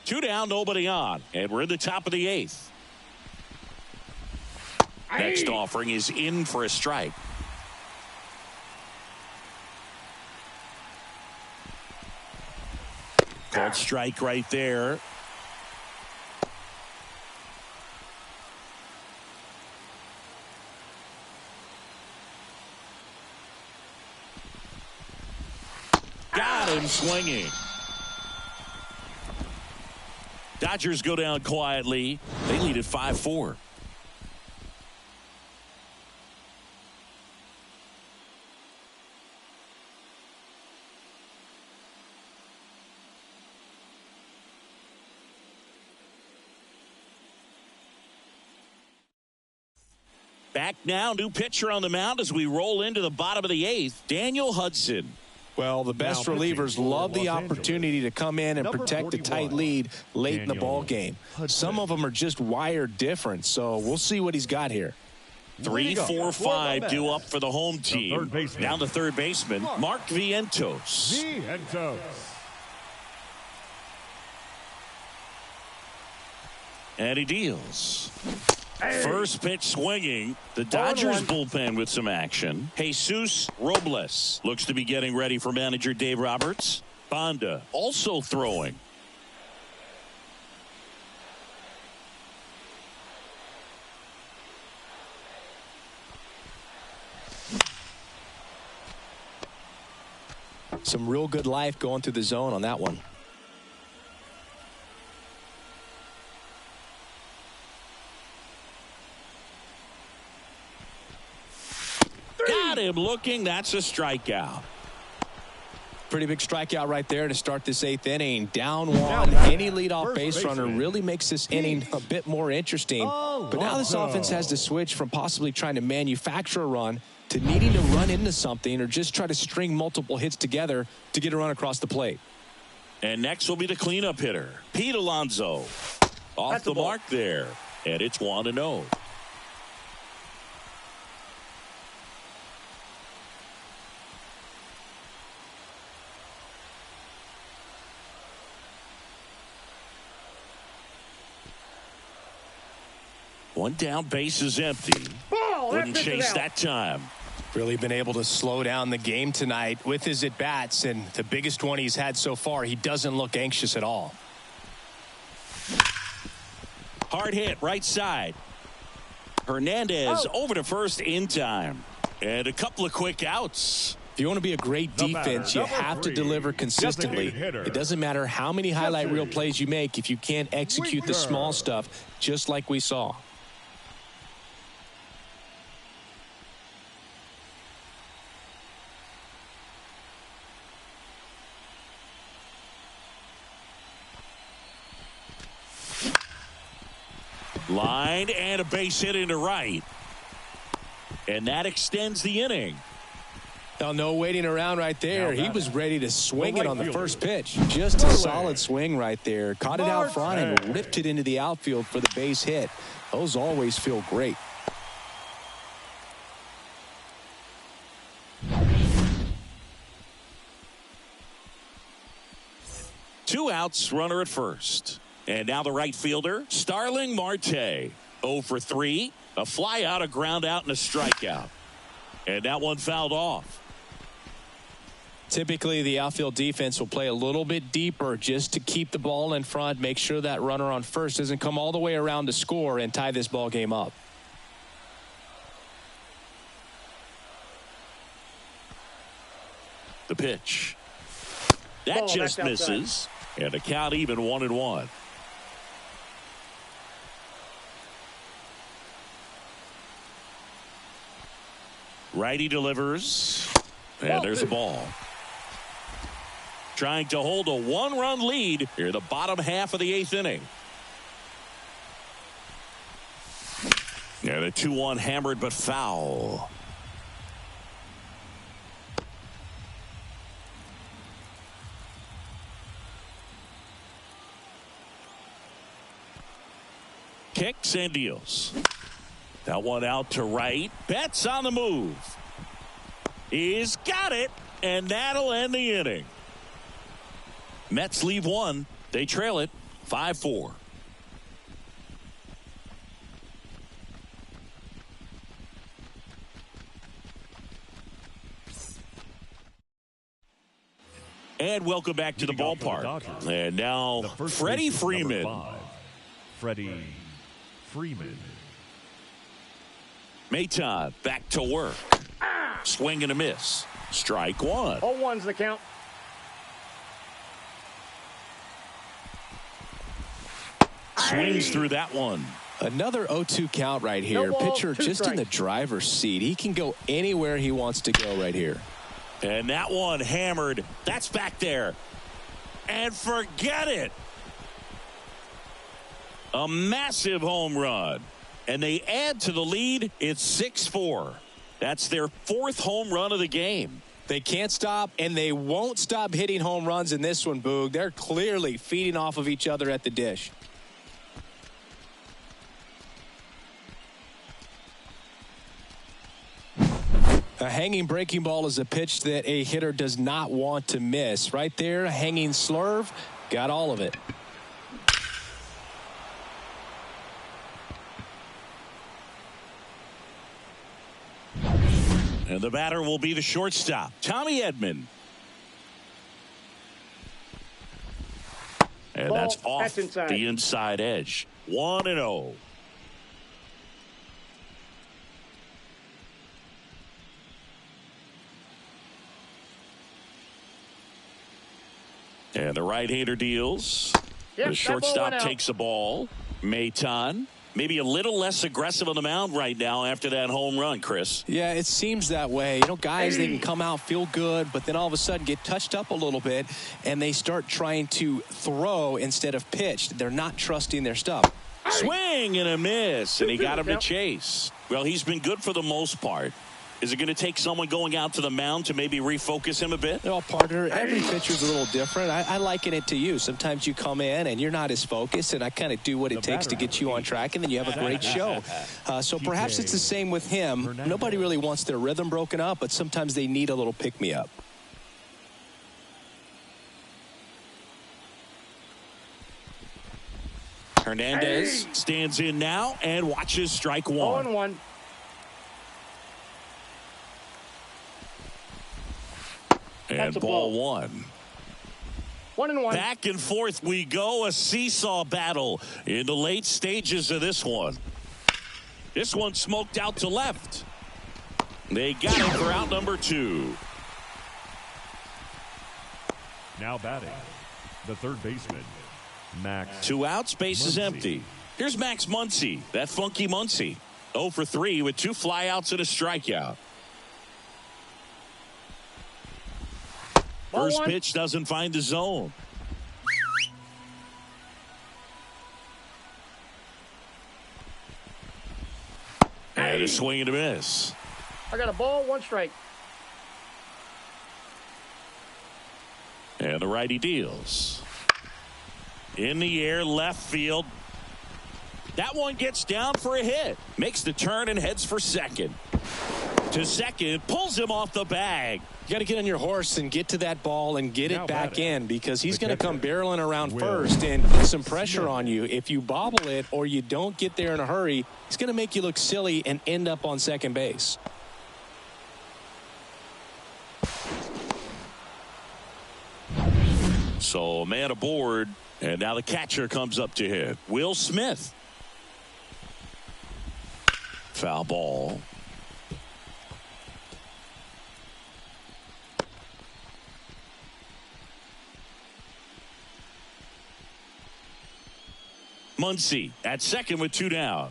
2 down, nobody on. And we're in the top of the eighth. Next offering is in for a strike. Called strike right there. Got him swinging. Dodgers go down quietly. They lead at 5-4. Back now, new pitcher on the mound as we roll into the bottom of the eighth, Daniel Hudson. Well, the best relievers love the opportunity to come in and protect a tight lead late in the ball game. Some of them are just wired different, so we'll see what he's got here. 3, 4, 5 due up for the home team. Down the third baseman, Mark Vientos. And he deals. First pitch swinging. The Dodgers bullpen with some action. Jesus Robles looks to be getting ready for manager Dave Roberts. Banda also throwing. Some real good life going through the zone on that one. Got him looking. That's a strikeout. Pretty big strikeout right there to start this eighth inning. Down one. Any leadoff base runner really makes this inning a bit more interesting. But now this offense has to switch from possibly trying to manufacture a run to needing to run into something or just try to string multiple hits together to get a run across the plate. And next will be the cleanup hitter, Pete Alonso. Off the mark there. And it's 1-0. One down, base is empty. Wouldn't chase that time. Really been able to slow down the game tonight with his at-bats, and the biggest one he's had so far, he doesn't look anxious at all. Hard hit, right side. Hernandez over to first in time. And a couple of quick outs. If you want to be a great defense, you have to deliver consistently. It doesn't matter how many highlight reel plays you make if you can't execute the small stuff, just like we saw. Line and a base hit into right. And that extends the inning. Now, no waiting around right there. He was ready to swing it on the first pitch. Just a solid swing right there. Caught it out front and ripped it into the outfield for the base hit. Those always feel great. Two outs, runner at first. And now the right fielder, Starling Marte. 0 for 3. A fly out, a ground out, and a strikeout. And that one fouled off. Typically, the outfield defense will play a little bit deeper just to keep the ball in front, make sure that runner on first doesn't come all the way around to score and tie this ball game up. The pitch. That just misses. And a count even 1-1. Righty delivers. And there's a ball. Trying to hold a one-run lead here in the bottom half of the 8th inning. And a 2-1 hammered but foul. Kicks and deals. That one out to right. Betts on the move. He's got it, and that'll end the inning. Mets leave one. They trail it 5-4. And welcome back to the ballpark. And now Freddie Freeman. Freddie Freeman. Maton back to work. Swing and a miss. Strike one. 0-1's the count. Swings through that one. Another 0-2 count right here. No ball, pitcher just strikes. in the driver's seat. He can go anywhere he wants to go right here. And that one hammered. That's back there. And forget it. A massive home run. And they add to the lead. It's 6-4. That's their 4th home run of the game. They can't stop, and they won't stop hitting home runs in this one, Boog. They're clearly feeding off of each other at the dish. A hanging breaking ball is a pitch that a hitter does not want to miss. Right there, a hanging slurve, got all of it. And the batter will be the shortstop, Tommy Edman. And that's off the inside edge. 1-0. And the right-hander deals. Yep, the shortstop takes the ball. Maton. Maybe a little less aggressive on the mound right now after that home run, Chris. Yeah, it seems that way. You know, guys, they can come out, feel good, but then all of a sudden get touched up a little bit, and they start trying to throw instead of pitch. They're not trusting their stuff. Swing and a miss, and he got him to chase. Well, he's been good for the most part. Is it going to take someone going out to the mound to maybe refocus him a bit? Well, partner, every pitcher's a little different. I liken it to you. Sometimes you come in and you're not as focused, and I kind of do what it takes to get you on track, and then you have a great show. So perhaps it's the same with him. Nobody really wants their rhythm broken up, but sometimes they need a little pick-me-up. Hernandez stands in now and watches strike one. 0-1. And ball one. 1-1. Back and forth we go. A seesaw battle in the late stages of this one. This one smoked out to left. They got it for out number 2. Now batting, the third baseman, Max. 2 outs, base is empty. Here's Max Muncy, that funky Muncy. 0 for 3 with 2 flyouts and a strikeout. First pitch doesn't find the zone. And a swing and a miss. I got a ball, 1 strike. And the righty deals. In the air, left field. That one gets down for a hit. Makes the turn and heads for second. To second, pulls him off the bag. You got to get on your horse and get to that ball and get it back in, because he's going to come barreling around first and put some pressure on you. If you bobble it or you don't get there in a hurry, it's going to make you look silly and end up on second base. So a man aboard, and now the catcher comes up to hit. Will Smith. Foul ball. Muncy at second with 2 down.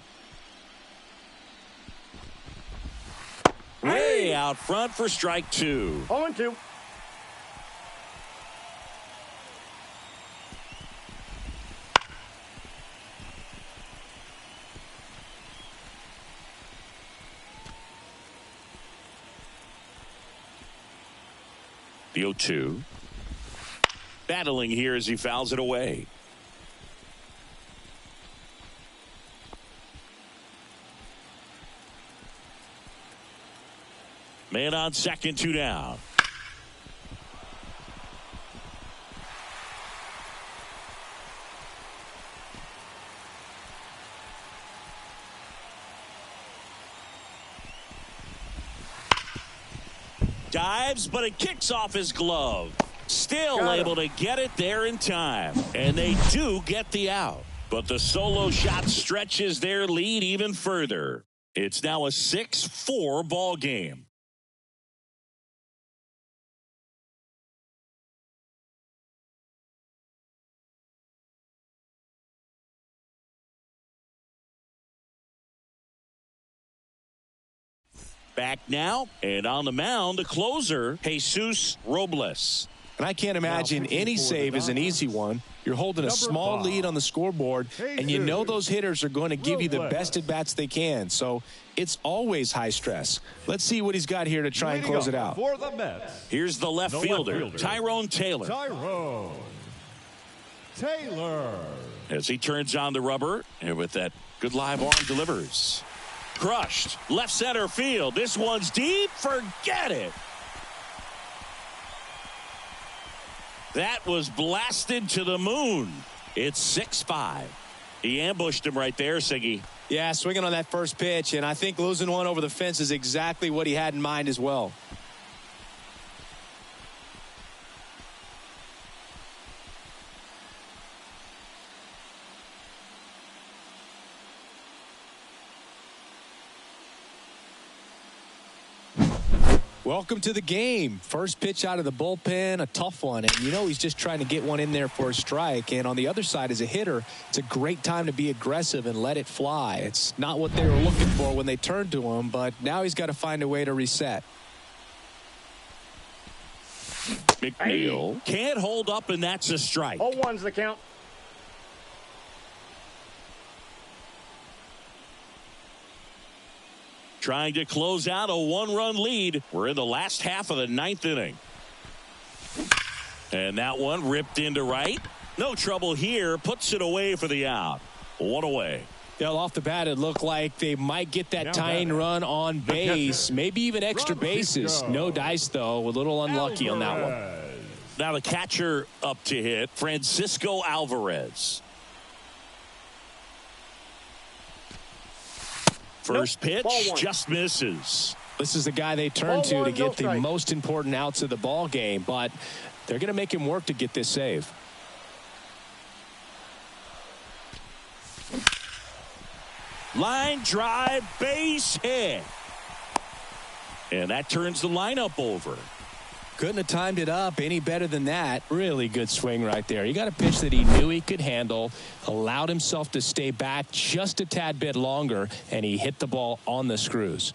Way out front for strike 2. 0-2. The 0-2. Battling here as he fouls it away. Man on second, 2 down. Dives, but it kicks off his glove. Still able to get it there in time. And they do get the out. But the solo shot stretches their lead even further. It's now a 6-4 ball game. Back now, and on the mound, the closer, Jesus Robles. And I can't imagine any save is an easy one. You're holding a small lead on the scoreboard, and you know those hitters are going to give you the best at-bats they can. So it's always high stress. Let's see what he's got here to try and close it out. For the Mets, here's the left fielder, Tyrone Taylor. Tyrone Taylor. As he turns on the rubber, and with that good live arm delivers. Crushed. Left center field. This one's deep. Forget it. That was blasted to the moon. It's 6-5. He ambushed him right there, Siggy. Yeah, swinging on that first pitch, and I think losing one over the fence is exactly what he had in mind as well. Welcome to the game. First pitch out of the bullpen, a tough one. And you know he's just trying to get one in there for a strike. And on the other side, as a hitter, it's a great time to be aggressive and let it fly. It's not what they were looking for when they turned to him, but now he's got to find a way to reset. McNeil can't hold up, and that's a strike. 0-1's the count. Trying to close out a 1-run lead. We're in the last half of the 9th inning. And that one ripped into right. No trouble here. Puts it away for the out. 1 away. Yeah, off the bat, it looked like they might get that tying run on base. Maybe even extra bases. No dice, though. A little unlucky on that one. Now the catcher up to hit, Francisco Alvarez. First pitch just misses. This is the guy they turn to get the most important outs of the ball game, but they're going to make him work to get this save. Line drive, base hit. And that turns the lineup over. Couldn't have timed it up any better than that. Really good swing right there. He got a pitch that he knew he could handle, allowed himself to stay back just a tad bit longer, and he hit the ball on the screws.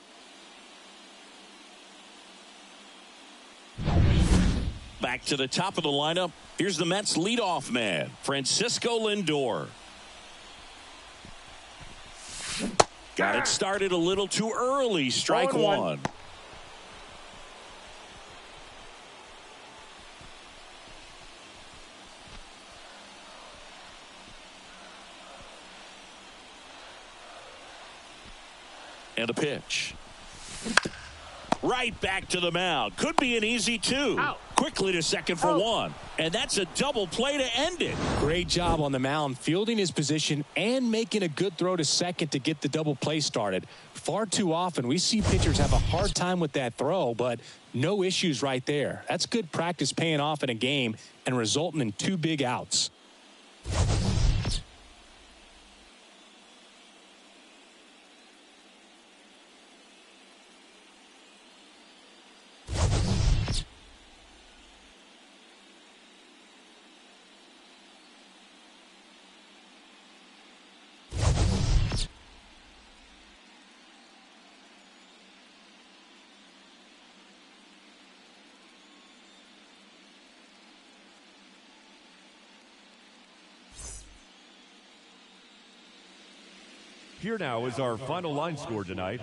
Back to the top of the lineup. Here's the Mets leadoff man, Francisco Lindor. Got it started a little too early. Strike one. And a pitch. Right back to the mound. Could be an easy two. Out. Quickly to second for one. And that's a double play to end it. Great job on the mound, fielding his position and making a good throw to second to get the double play started. Far too often we see pitchers have a hard time with that throw, but no issues right there. That's good practice paying off in a game and resulting in 2 big outs. Here now is our final line score tonight.